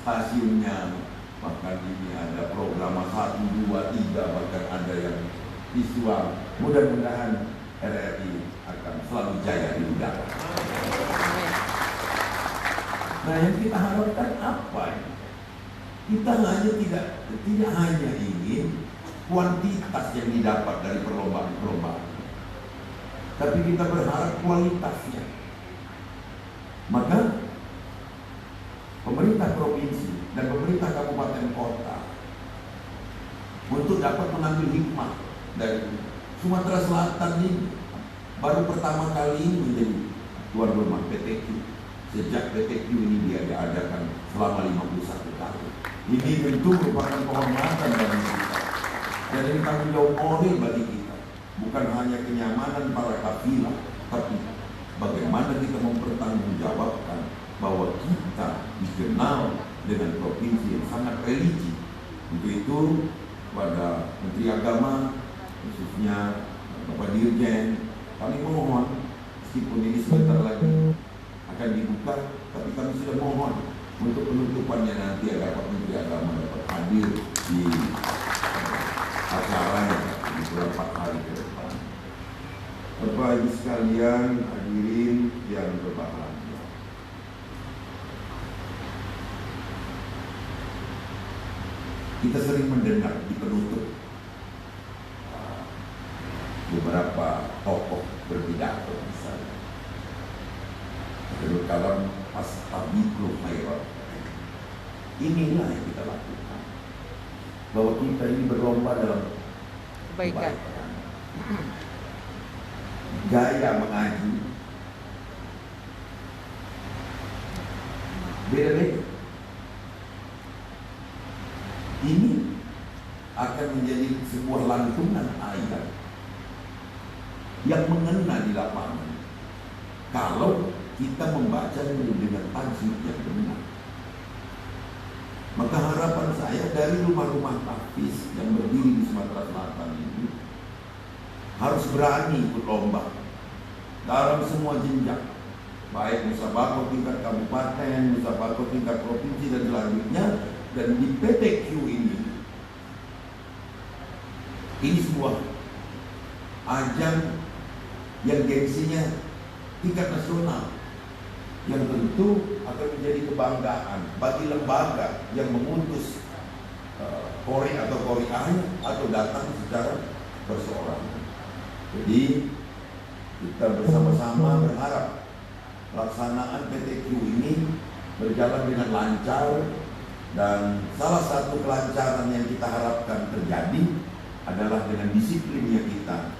stasiunnya, bahkan ini ada program 1, 2, 3, bahkan ada yang visual. Mudah-mudahan RRI akan selalu jaya di udara. Nah, yang kita harapkan apa ini? Kita tidak hanya ingin kuantitas yang didapat dari perlombaan-perlombaan, tapi kita berharap kualitasnya. Maka pemerintah provinsi dan pemerintah kabupaten kota untuk dapat mengambil hikmah dari Sumatera Selatan ini baru pertama kali ini menjadi tuan rumah PTQ. Sejak PTQ ini dia diadakan selama 51 tahun. Ini tentu merupakan penghormatan bagi kita. Dan ini tanggung jawab moral bagi kita. Bukan hanya kenyamanan para kafilah, tapi bagaimana kita mempertanggungjawabkan bahwa kita dikenal dengan provinsi yang sangat religi. Untuk itu, pada Menteri Agama, khususnya Bapak Dirjen, kami mohon, meskipun ini sebentar lagi akan dibuka, tapi kami sudah mohon untuk penutupannya nanti agar Pak Menteri Agama dapat hadir di acaranya di beberapa hari ke depan. Bapak Ibu sekalian, hadirin yang berbahagia, kita sering mendengar di penutup beberapa tokoh berpidato misalnya. Terutama Fastabiqul khairat. Inilah yang kita lakukan, bahwa kita ini berlomba dalam Kebaikan. Gaya mengaji beda-beda. Ini akan menjadi sebuah lantunan ayat yang mengena di lapangan kalau kita membaca dengan tajwid yang benar. Maka harapan saya dari rumah-rumah tahfiz yang berdiri di Sumatera Selatan ini harus berani ikut lomba dalam semua jenjang, baik musabaqah tingkat kabupaten, musabaqah tingkat provinsi dan selanjutnya. Dan di PTQ ini sebuah ajang yang gengsinya tingkat nasional, yang tentu akan menjadi kebanggaan bagi lembaga yang mengutus kori atau koriahnya atau datang secara berseorangan. Jadi kita bersama-sama berharap pelaksanaan PTQ ini berjalan dengan lancar, dan salah satu kelancaran yang kita harapkan terjadi adalah dengan disiplinnya kita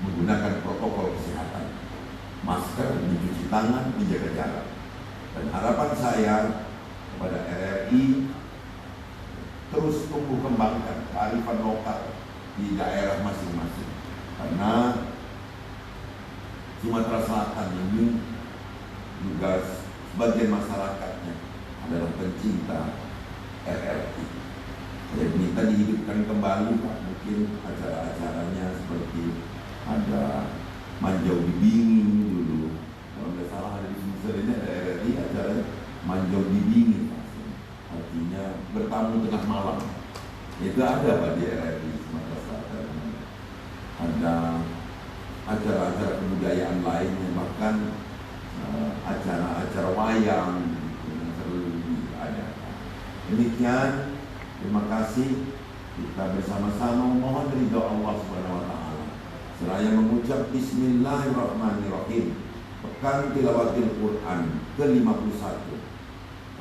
menggunakan protokol kesehatan, masker, mencuci tangan, menjaga jarak. Dan harapan saya kepada RRI terus tumbuh kembangkan kearifan lokal di daerah masing-masing, karena Sumatera Selatan ini juga sebagian masyarakatnya adalah pencinta RRI. Jadi minta dihidupkan kembali Pak, mungkin acara-acaranya seperti ada Manjau di Bingi dulu, kalau nggak salah ada di Sumsel ini ada RRI, acara Manjau di Bingi, artinya bertamu tengah malam. Itu ada Pak di RRI Sumatera Selatan. Ada acara-acara kebudayaan lainnya, bahkan acara-acara wayang yang selalu diadakan. Demikian, terima kasih. Kita bersama-sama mohon ridha Allah Subhanahu wa taala. Seraya mengucap bismillahirrahmanirrahim. Pekan Tilawatil Quran ke-51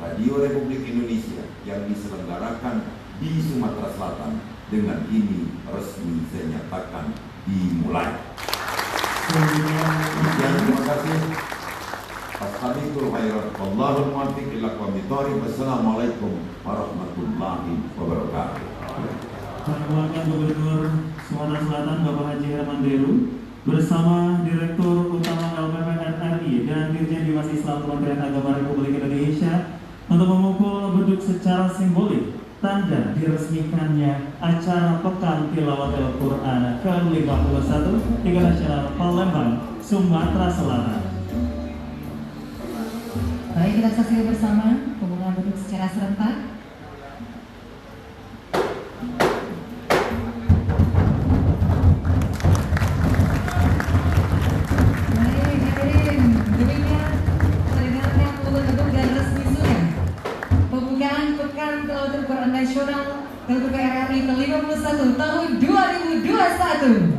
Radio Republik Indonesia yang diselenggarakan di Sumatera Selatan dengan ini resmi saya nyatakan dimulai. Terima kasih. Fastabiqul khairat. Wallahul muwaffiq ila aqwamit thoriq. Wassalamualaikum warahmatullahi wabarakatuh. Wakil Gubernur Sumatera Selatan Bapak Haji Herman Deru bersama Direktur Utama LPP RRI dan Dirjen Dimas Islam Kementerian Agama Republik Indonesia untuk memukul beduk secara simbolik tanda diresmikannya acara Pekan Tilawatil Quran ke-51 Liga Nasional Palembang, Sumatera Selatan. Baik, kita saksikan bersama pembukaan duduk secara serentak. Baik, hadirin, demikian terdengarnya pembukaan dan resmi sudah pembukaan Pekan Tilawatil Quran Nasional KPRRI ke-51 tahun 2021.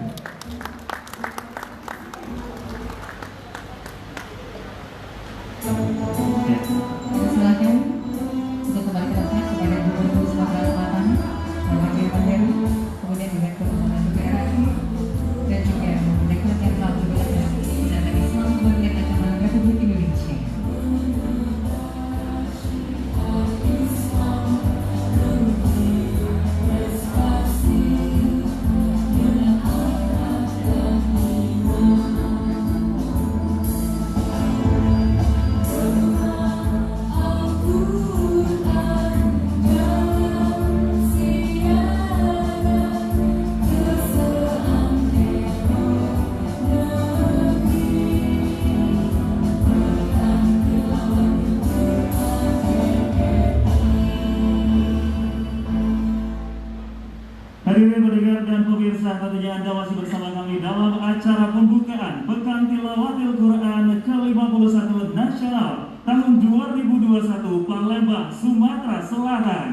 Silakan untuk kembali ke tempat kepada Gubernur Sumatera Selatan, Bapak Panderu, kemudian Direktur Pembangunan PRRI dan juga Direktur Jenderal Perwakilan dan Islam Bagian Agama Republik Indonesia. Hadirin pendengar dan pemirsa, tentunya Anda masih bersama kami dalam acara pembukaan Pekan Tilawatil Quran ke-51 Nasional tahun 2021 Palembang, Sumatera Selatan.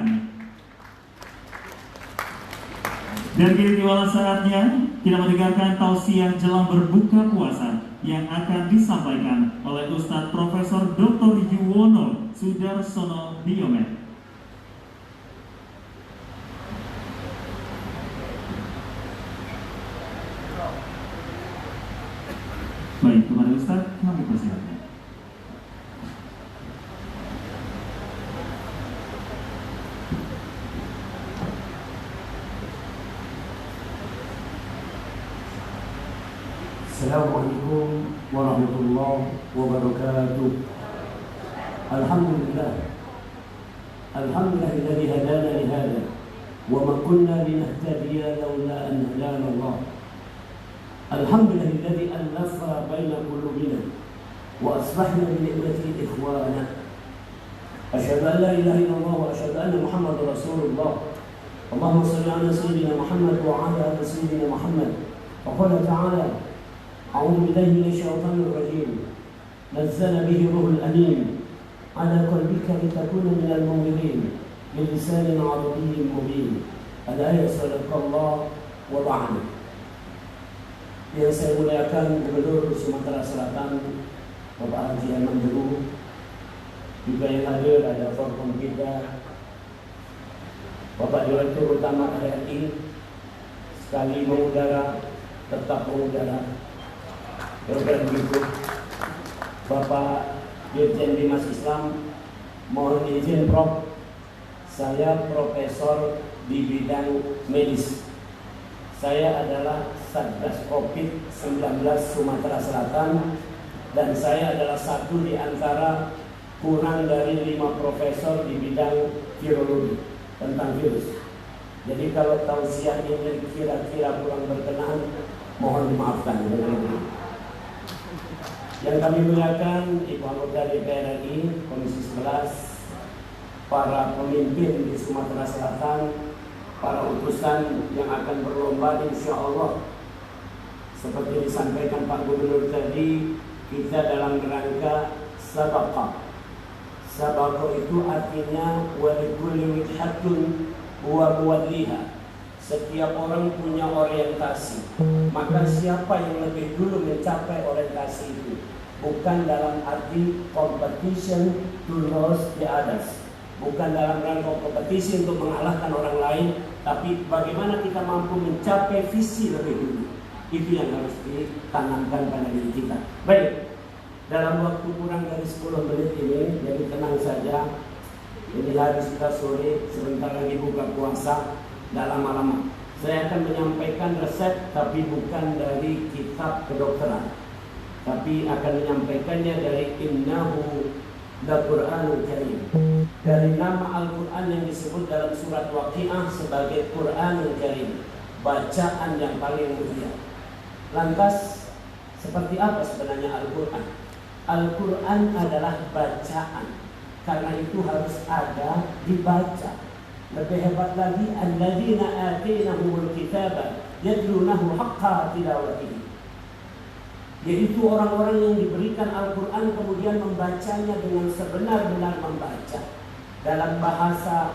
Dan kini tiba saatnya kita mendengarkan tausiah jelang berbuka puasa yang akan disampaikan oleh Ustadz Profesor Dr. Yuwono Sudarsono Diomet. Baik, kepada Ustaz, kami persilakan. Assalamualaikum warahmatullahi wabarakatuh. Alhamdulillah. Alhamdulillahilladzi hadana li hada wa ma kunna linahtadiya laula an hadana Allah. Alhamdulillahilladzi alafa baina qulubina wa asbahna bi ni'matihi ikhwana. Asyhadu an la ilaha illallah wa asyhadu anna Muhammadar Rasulullah. Allahumma shalli ala sayyidina Muhammad wa ala ali sayyidina Muhammad. Wa qala ta'ala أعوذ بالله من الشيطان الرجيم نزل به روح الأمين على قلبك لتكون من المنذرين بلسان عربي مبين الآية صدق الله وبعد. Yang saya muliakan Gubernur Sumatera Selatan Bapak Haji Ahmad Dulu, juga yang hadir ada forum kita Bapak Direktur Utama RRI, sekali mengudara tetap mengudara. Program berikut Bapak Dirjen Bimas Islam, mohon izin Prof, saya profesor di bidang medis. Saya adalah Satgas COVID-19 Sumatera Selatan dan saya adalah satu di antara kurang dari 5 profesor di bidang virologi tentang virus. Jadi kalau tausiah ini kira-kira kurang berkenan, mohon dimaafkan. Yang kami muliakan Ibu anggota DPR RI Komisi 11, para pemimpin di Sumatera Selatan, para utusan yang akan berlomba insya Allah. Seperti disampaikan Pak Gubernur tadi, kita dalam rangka sabaqah. Sabaqah itu artinya walikulli wijhatun wa muwalliha. Setiap orang punya orientasi. Maka siapa yang lebih dulu mencapai orientasi itu? Bukan dalam arti competition to lose the others. Bukan dalam rangka kompetisi untuk mengalahkan orang lain, tapi bagaimana kita mampu mencapai visi lebih dulu. Itu yang harus ditanamkan pada diri kita. Baik, dalam waktu kurang dari 10 menit ini, jadi tenang saja. Ini hari sudah sore, sebentar lagi buka puasa. Tidak lama-lama saya akan menyampaikan resep, tapi bukan dari kitab kedokteran, tapi akan menyampaikannya dari innahu Al-Quranul Karim. Dari nama Al-Quran yang disebut dalam surat Waqiah sebagai Quranul Karim, bacaan yang paling mulia. Lantas seperti apa sebenarnya Al-Quran? Al-Quran adalah bacaan, karena itu harus ada dibaca. Lebih hebat lagi, alladzina atainahumul kitaba yatlunahu haqqa tilawatihi, yaitu orang-orang yang diberikan Al-Quran kemudian membacanya dengan sebenar-benar membaca. Dalam bahasa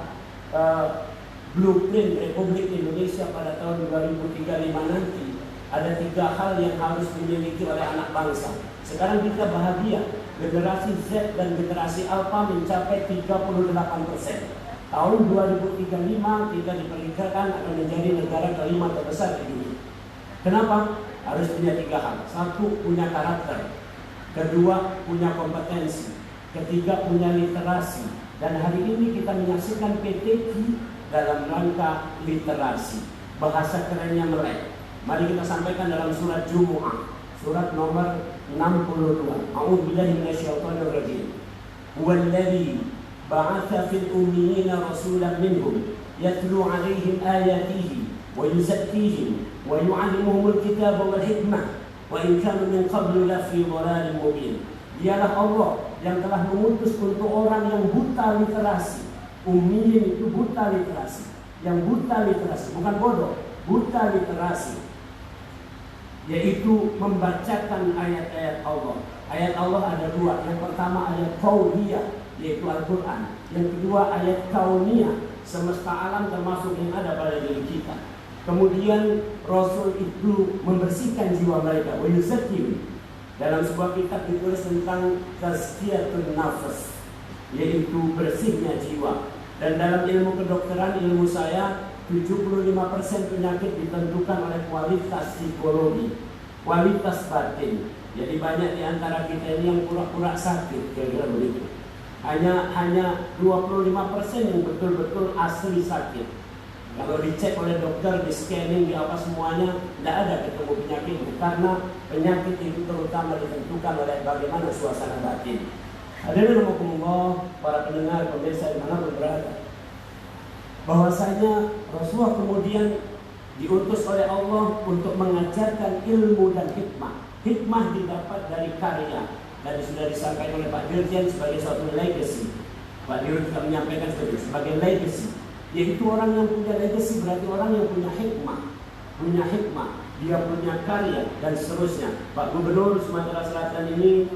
blueprint Republik Indonesia pada tahun 2035 nanti, ada 3 hal yang harus dimiliki oleh anak bangsa. Sekarang kita bahagia, generasi Z dan generasi Alpha mencapai 38%. Tahun 2035 kita diperkirakan akan menjadi negara kelima terbesar di dunia. Kenapa? Harus punya 3 hal. 1, punya karakter. 2, punya kompetensi. 3, punya literasi. Dan hari ini kita menyaksikan PTQ dalam rangka literasi. Bahasa kerennya melek. Mari kita sampaikan dalam surat Jumu'ah, surat nomor 62. A'udzubillahi minasyaitonir rajim. Huwallazi ba'atha fil ummiyina rasulan minhum yatlu 'alaihim ayatihi wa yuzakkihim wa yu'allimuhumul kitaba wal hikmah wa in kanu min qablu lafi dhalalin mubin. Dialah Allah yang telah mengutus untuk orang yang buta literasi. Ummiyin itu buta literasi. Yang buta literasi, bukan bodoh, buta literasi, yaitu membacakan ayat-ayat Allah. Ayat Allah ada 2. Yang pertama ayat qauliyah, yaitu Al-Quran. Yang kedua ayat kauniyah, semesta alam termasuk yang ada pada diri kita. Kemudian Rasul itu membersihkan jiwa mereka. Wa yuzakkihim. Dalam sebuah kitab ditulis tentang tazkiyatun nafas, yaitu bersihnya jiwa. Dan dalam ilmu kedokteran, ilmu saya, 75% penyakit ditentukan oleh kualitas psikologi, kualitas batin. Jadi banyak di antara kita ini yang pura-pura sakit, kira-kira begitu. Hanya 25% yang betul-betul asli sakit. Kalau dicek oleh dokter, di scanning, di apa semuanya, tidak ada ketemu penyakit. Karena penyakit itu terutama ditentukan oleh bagaimana suasana batin. Hadirin rahimakumullah, para pendengar, pemirsa dimanapun berada, bahwasanya Rasulullah kemudian diutus oleh Allah untuk mengajarkan ilmu dan hikmah. Hikmah didapat dari karya. Tadi sudah disampaikan oleh Pak Dirjen sebagai suatu legacy. Pak Dirjen juga menyampaikan sebagai legacy, yaitu orang yang punya legacy berarti orang yang punya hikmah. Punya hikmah, dia punya karya dan seterusnya. Pak Gubernur Sumatera Selatan ini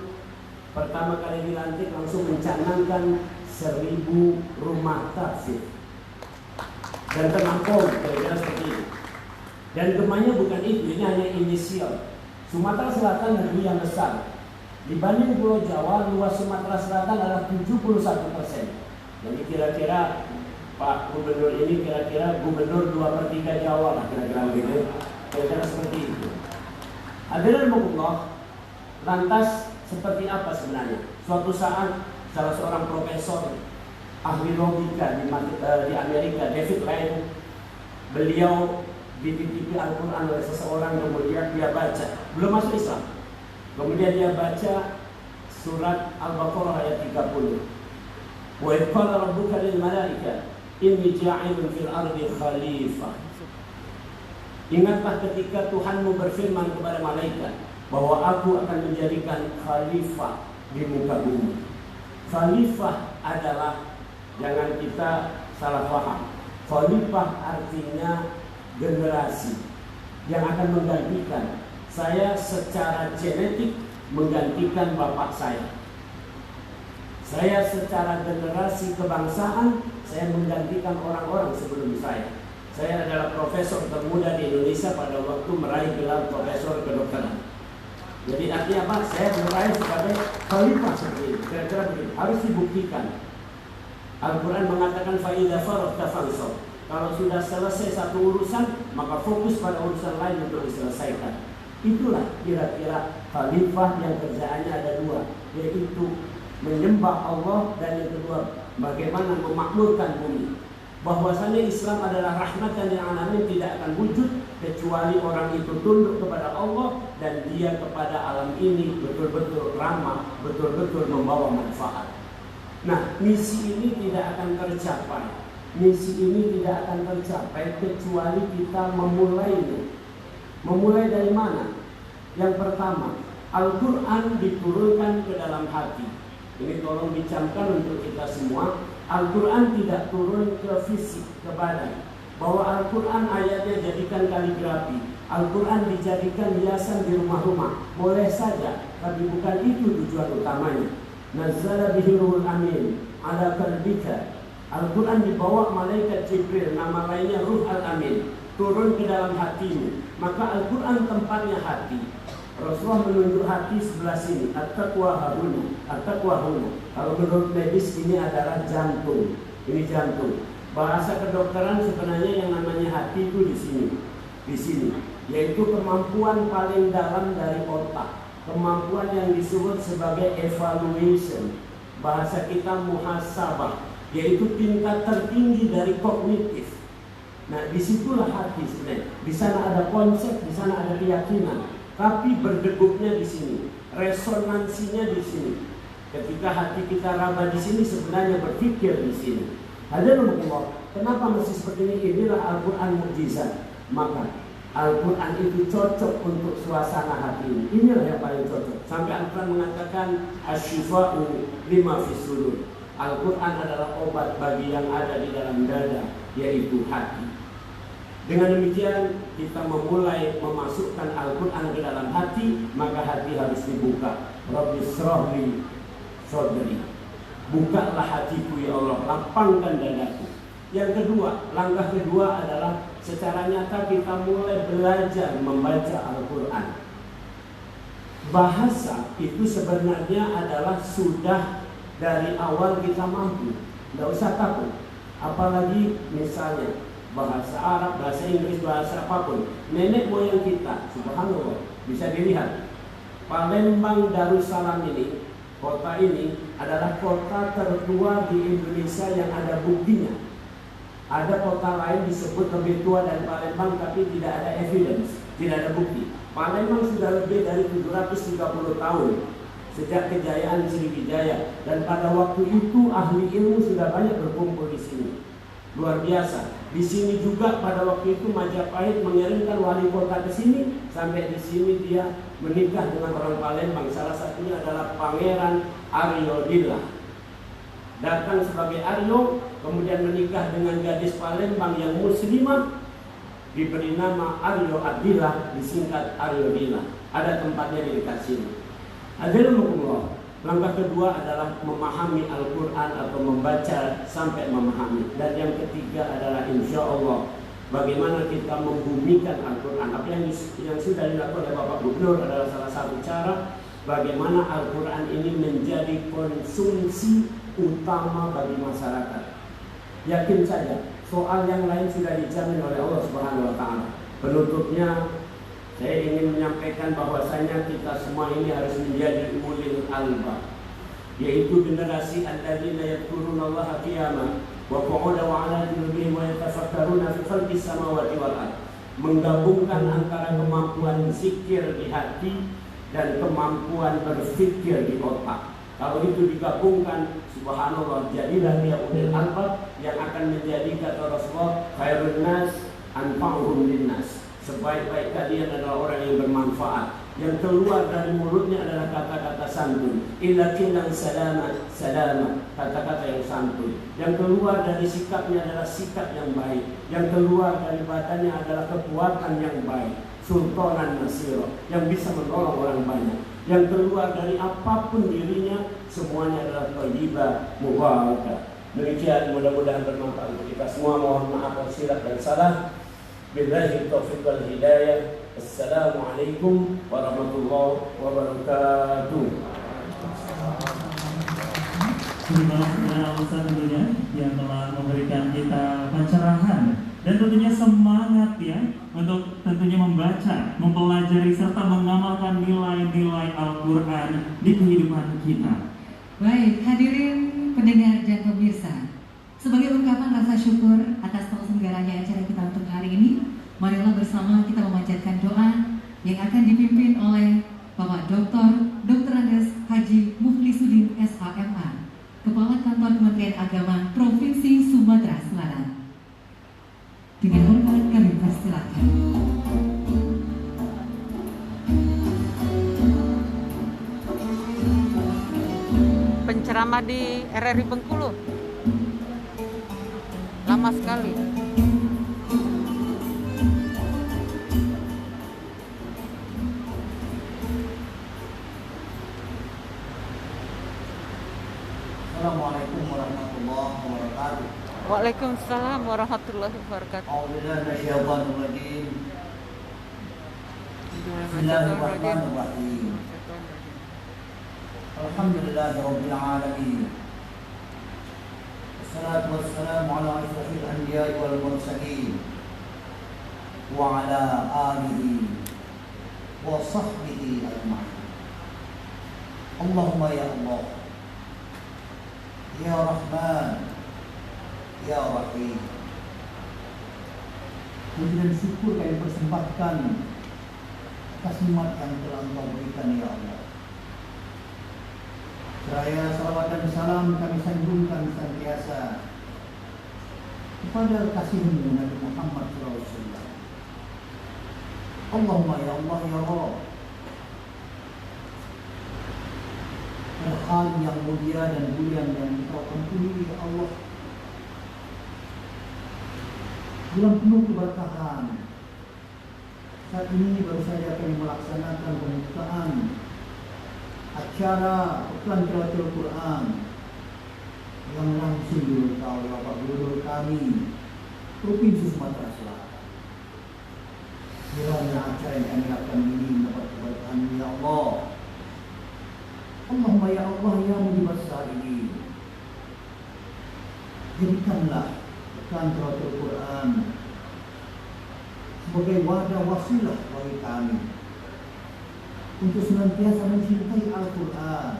pertama kali dilantik langsung mencanangkan 1000 rumah tahfidz dan ternampung, kira-kira seperti itu. Dan gemanya bukan itu, ini hanya inisial. Sumatera Selatan negeri yang besar. Dibanding Pulau Jawa, luas Sumatera Selatan adalah 71%. Jadi kira-kira Pak Gubernur ini kira-kira gubernur 2/3 Jawa lah, kira-kira begitu. Kira-kira seperti itu. Hadirin rahimakumullah, lantas seperti apa sebenarnya? Suatu saat salah seorang profesor ahli logika di Amerika, David Lane, beliau dititipi Al-Quran oleh seseorang, kemudian dia baca, belum masuk Islam. Kemudian dia baca surat Al-Baqarah ayat 30. Wa idh qala rabbuka lil malaika inni ja'ilun fil ardi khalifah. Ingatlah ketika Tuhanmu berfirman kepada malaikat bahwa aku akan menjadikan khalifah di muka bumi. Khalifah adalah, jangan kita salah paham, khalifah artinya generasi yang akan menggantikan. Saya secara genetik menggantikan bapak saya. Saya secara generasi kebangsaan, saya menggantikan orang-orang sebelum saya. Saya adalah profesor termuda di Indonesia pada waktu meraih gelar profesor kedokteran. Jadi artinya apa? Saya meraih sebagai khalifah seperti itu. Kira-kira begitu. Harus dibuktikan. Al-Quran mengatakan fa'idha faragta fansab. Kalau sudah selesai satu urusan, maka fokus pada urusan lain untuk diselesaikan. Itulah kira-kira khalifah yang kerjaannya ada 2, yaitu menyembah Allah, dan yang kedua bagaimana memakmurkan bumi. Bahwasanya Islam adalah rahmatan lil alamin, tidak akan wujud kecuali orang itu tunduk kepada Allah dan dia kepada alam ini betul-betul ramah, betul-betul membawa manfaat. Nah, misi ini tidak akan tercapai. Misi ini tidak akan tercapai kecuali kita memulainya. Memulai dari mana? Yang pertama, Al-Quran diturunkan ke dalam hati. Ini tolong dicamkan untuk kita semua. Al-Quran tidak turun ke fisik, ke badan. Bahwa Al-Quran ayatnya jadikan kaligrafi, Al-Quran dijadikan hiasan di rumah-rumah, boleh saja, tapi bukan itu tujuan utamanya. Nazzala bihi ruhul amin ala qalbika. Al-Quran dibawa malaikat Jibril, nama lainnya Ruh Al-Amin, turun ke dalam hatimu. Maka Al-Quran tempatnya hati. Rasulullah menunjuk hati sebelah sini, at-taqwa hahuna, at-taqwa huna. Kalau menurut medis ini adalah jantung. Ini jantung. Bahasa kedokteran sebenarnya yang namanya hati itu di sini, yaitu kemampuan paling dalam dari otak, kemampuan yang disebut sebagai evaluation, bahasa kita muhasabah, yaitu tingkat tertinggi dari kognitif. Nah, disitulah hati sebenarnya. Di sana ada konsep, di sana ada keyakinan, tapi berdegupnya di sini, resonansinya di sini. Ketika hati kita raba di sini, sebenarnya berpikir di sini. Hadirin Allah, kenapa mesti seperti ini? Inilah Al-Quran mukjizat. Maka Al-Quran itu cocok untuk suasana hati ini. Inilah yang paling cocok. Sampai Al-Quran mengatakan asyifa'u lima fisudur. Al-Quran adalah obat bagi yang ada di dalam dada, yaitu hati. Dengan demikian kita memulai memasukkan Al-Quran ke dalam hati, maka hati harus dibuka. Rabbi shrahli sadri. Bukalah hatiku ya Allah, lapangkan dadaku. Yang kedua, langkah kedua adalah secara nyata kita mulai belajar membaca Al-Quran. Bahasa itu sebenarnya adalah sudah dari awal kita mampu. Tidak usah takut. Apalagi misalnya bahasa Arab, bahasa Inggris, bahasa apapun. Nenek moyang kita, subhanallah, bisa dilihat. Palembang Darussalam ini, kota ini adalah kota tertua di Indonesia yang ada buktinya. Ada kota lain disebut lebih tua dari Palembang, tapi tidak ada evidence, tidak ada bukti. Palembang sudah lebih dari 730 tahun sejak kejayaan Sriwijaya, dan pada waktu itu ahli ilmu sudah banyak berkumpul di sini. Luar biasa. Di sini juga pada waktu itu Majapahit mengirimkan wali kota ke sini, sampai di sini dia menikah dengan orang Palembang. Salah satunya adalah Pangeran Aryo Dilla. Datang sebagai Aryo, kemudian menikah dengan gadis Palembang yang muslimah, diberi nama Aryo Adillah, disingkat Aryo Dilla. Ada tempatnya di dekat sini. Alhamdulillah. Langkah kedua adalah memahami Al-Quran atau membaca sampai memahami. Dan yang ketiga adalah insya Allah bagaimana kita membumikan Al-Quran. Apa yang sudah dilakukan oleh Bapak Gubernur adalah salah satu cara bagaimana Al-Quran ini menjadi konsumsi utama bagi masyarakat. Yakin saja, soal yang lain sudah dijamin oleh Allah Subhanahu wa Ta'ala. Penutupnya, saya ingin menyampaikan bahwasanya kita semua ini harus menjadi ulil albab, yaitu generasi alladzina yadhkurunallaha qiyaman wa qu'udan wa 'ala junubihim wa yatafakkaruna fi khalqis samawati wal ardh. Menggabungkan antara kemampuan zikir di hati dan kemampuan berfikir di otak. Kalau itu digabungkan, subhanallah, jadilah dia ulil albab yang akan menjadi, kata Rasulullah, khairun nas anfa'uhum linnas. Sebaik-baik kalian adalah orang yang bermanfaat. Yang keluar dari mulutnya adalah kata-kata santun. Illa kilan salama, salama, kata-kata yang santun. Yang keluar dari sikapnya adalah sikap yang baik. Yang keluar dari badannya adalah kekuatan yang baik. Sultanan nasiro, yang bisa menolong orang banyak. Yang keluar dari apapun dirinya, semuanya adalah thayyibah, mubarakah. Demikian, mudah-mudahan bermanfaat untuk kita semua. Mohon maaf kalau silap dan salah. Billahi taufiq wal hidayah. Assalamualaikum warahmatullahi wabarakatuh. Terima kasih Ustaz tentunya yang telah memberikan kita pencerahan dan tentunya semangat ya untuk tentunya membaca, mempelajari serta mengamalkan nilai-nilai Al-Quran di kehidupan kita. Baik, hadirin pendengar dan pemirsa, sebagai ungkapan rasa syukur atas terselenggaranya acara kita untuk hari ini, marilah bersama kita memanjatkan doa yang akan dipimpin oleh Bapak Dr. Andes Haji Mukhlisuddin SHMA, Kepala Kantor Kementerian Agama Provinsi Sumatera Selatan. Dengan hormat kami persilakan. Penceramah di RRI Bengkulu lama sekali. Assalamualaikum warahmatullahi wabarakatuh. Waalaikumsalam warahmatullahi wabarakatuh. A'udzubillahi minasyaitonir rajim. Bismillahirrahmanirrahim. Alhamdulillahirabbil alamin. Wassalatu wassalamu ala asyrafil anbiya'i wal mursalin wa ala alihi wa sahbihi ajma'in. Allahumma ya Allah, ya Rahman, ya Rahim. Puji dan syukur kami persembahkan atas nikmat yang telah Engkau berikan ya Allah. Seraya salawat dan salam kami sanjungkan senantiasa kepada kasih-Mu Nabi Muhammad SAW. Allahumma ya Allah ya Rabb, hal yang mulia dan bulan yang Engkau ampuni ya Allah, bulan penuh keberkahan. Saat ini baru saja kami melaksanakan pembukaan acara Pekan Tilawatil Quran yang langsung dibuka oleh Bapak Gubernur kami Provinsi Sumatera Selatan. Kiranya acara yang kami lakukan ini mendapat keberkahan ya Allah. Allahumma ya Allah ya mujibas sa'ilin, jadikanlah Pekan Tilawatil Quran sebagai wadah wasilah bagi kami untuk senantiasa mencintai Al-Quran.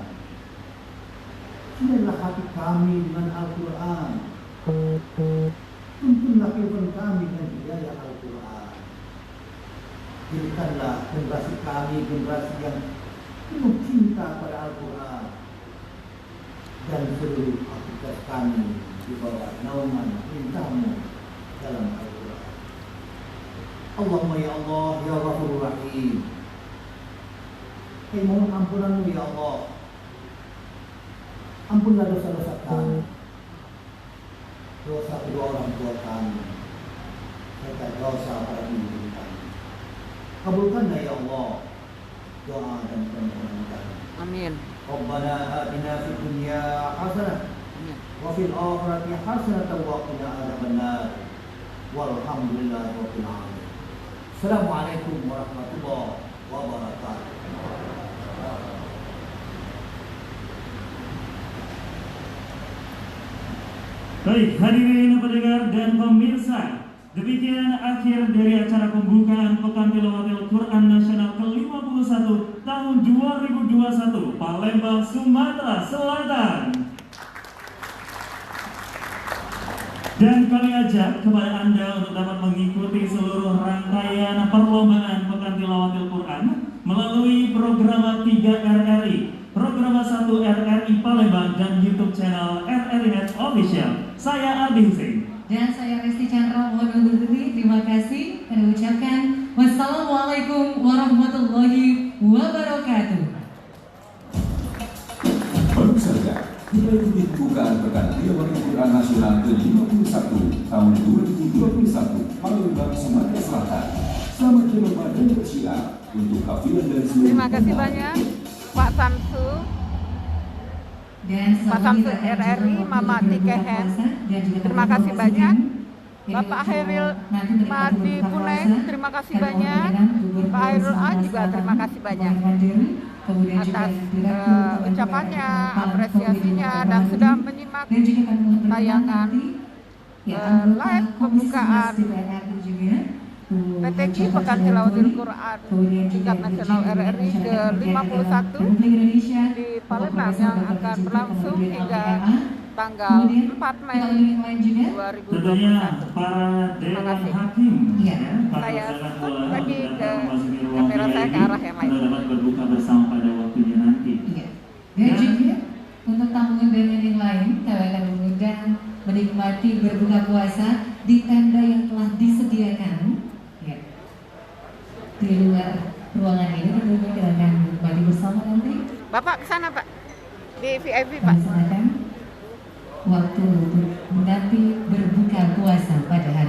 Cintalah hati kami dengan Al-Quran, tuntunlah kehidupan kami dengan hidayah Al-Quran. Jadikanlah generasi kami generasi yang penuh cinta pada Al-Quran, dan seluruh aktivitas kami di bawah naungan perintah-Mu dalam Al-Quran. Allahumma ya Allah ya Ghafurur Rahim, mohon ampunan-Mu ya Allah. Ampunlah dosa-dosa kami, dosa kedua orang tua kami, serta dosa para ibu kami. Kabulkanlah ya Allah doa dan permohonan kami. Amin. Rabbana atina fid dunya hasanah wa fil akhirati hasanah wa qina adzabannar. Walhamdulillahi rabbil alamin. Assalamualaikum warahmatullahi wabarakatuh. Baik, hadirin pendengar dan pemirsa, demikian akhir dari acara pembukaan Pekan Tilawatil Quran Nasional ke-51 tahun 2021 Palembang, Sumatera Selatan. Dan kami ajak kepada Anda untuk dapat mengikuti seluruh rangkaian perlombaan Pekan Tilawatil Quran melalui program 3 RRI, program 1 RRI Palembang, dan YouTube channel RRI Net Official. Saya Aldi Hussein Dan saya Resti Chandra, mohon undur diri. Terima kasih. Kami ucapkan wassalamualaikum warahmatullahi wabarakatuh. Baru saja kita ikuti pembukaan Pekan Tilawatil Quran Nasional ke-51 tahun 2021 Palembang, Sumatera Selatan. Selamat berlomba dan bersiap untuk kafilah dari seluruh. Terima kasih banyak Pak Samsu, Dan Pak Samsu RRI, Mama Tikehen. Terima kasih banyak Bapak Hairil Madi Puneng. Terima kasih banyak Pak Hairul A juga. Terima kasih banyak atas ucapannya, apresiasinya, dan sudah menyimak tayangan live pembukaan PTQ Pekan Tilawatil Quran tingkat nasional RRI ke-51 di Palembang yang akan berlangsung hingga tanggal 4 Mei 2021. para Terima dewan kasih. hakim Saya lagi ke kamera saya ke arah yang lain. dapat berbuka bersama pada waktunya nanti. Dan juga Untuk tamu undangan yang lain, kami akan mengundang menikmati berbuka puasa di tenda yang telah disediakan. Ya. Di luar ruangan ini tentunya kita akan menikmati bersama nanti. Bapak kesana Pak, di VIP Kami Pak. silakan waktu untuk menanti berbuka puasa pada hari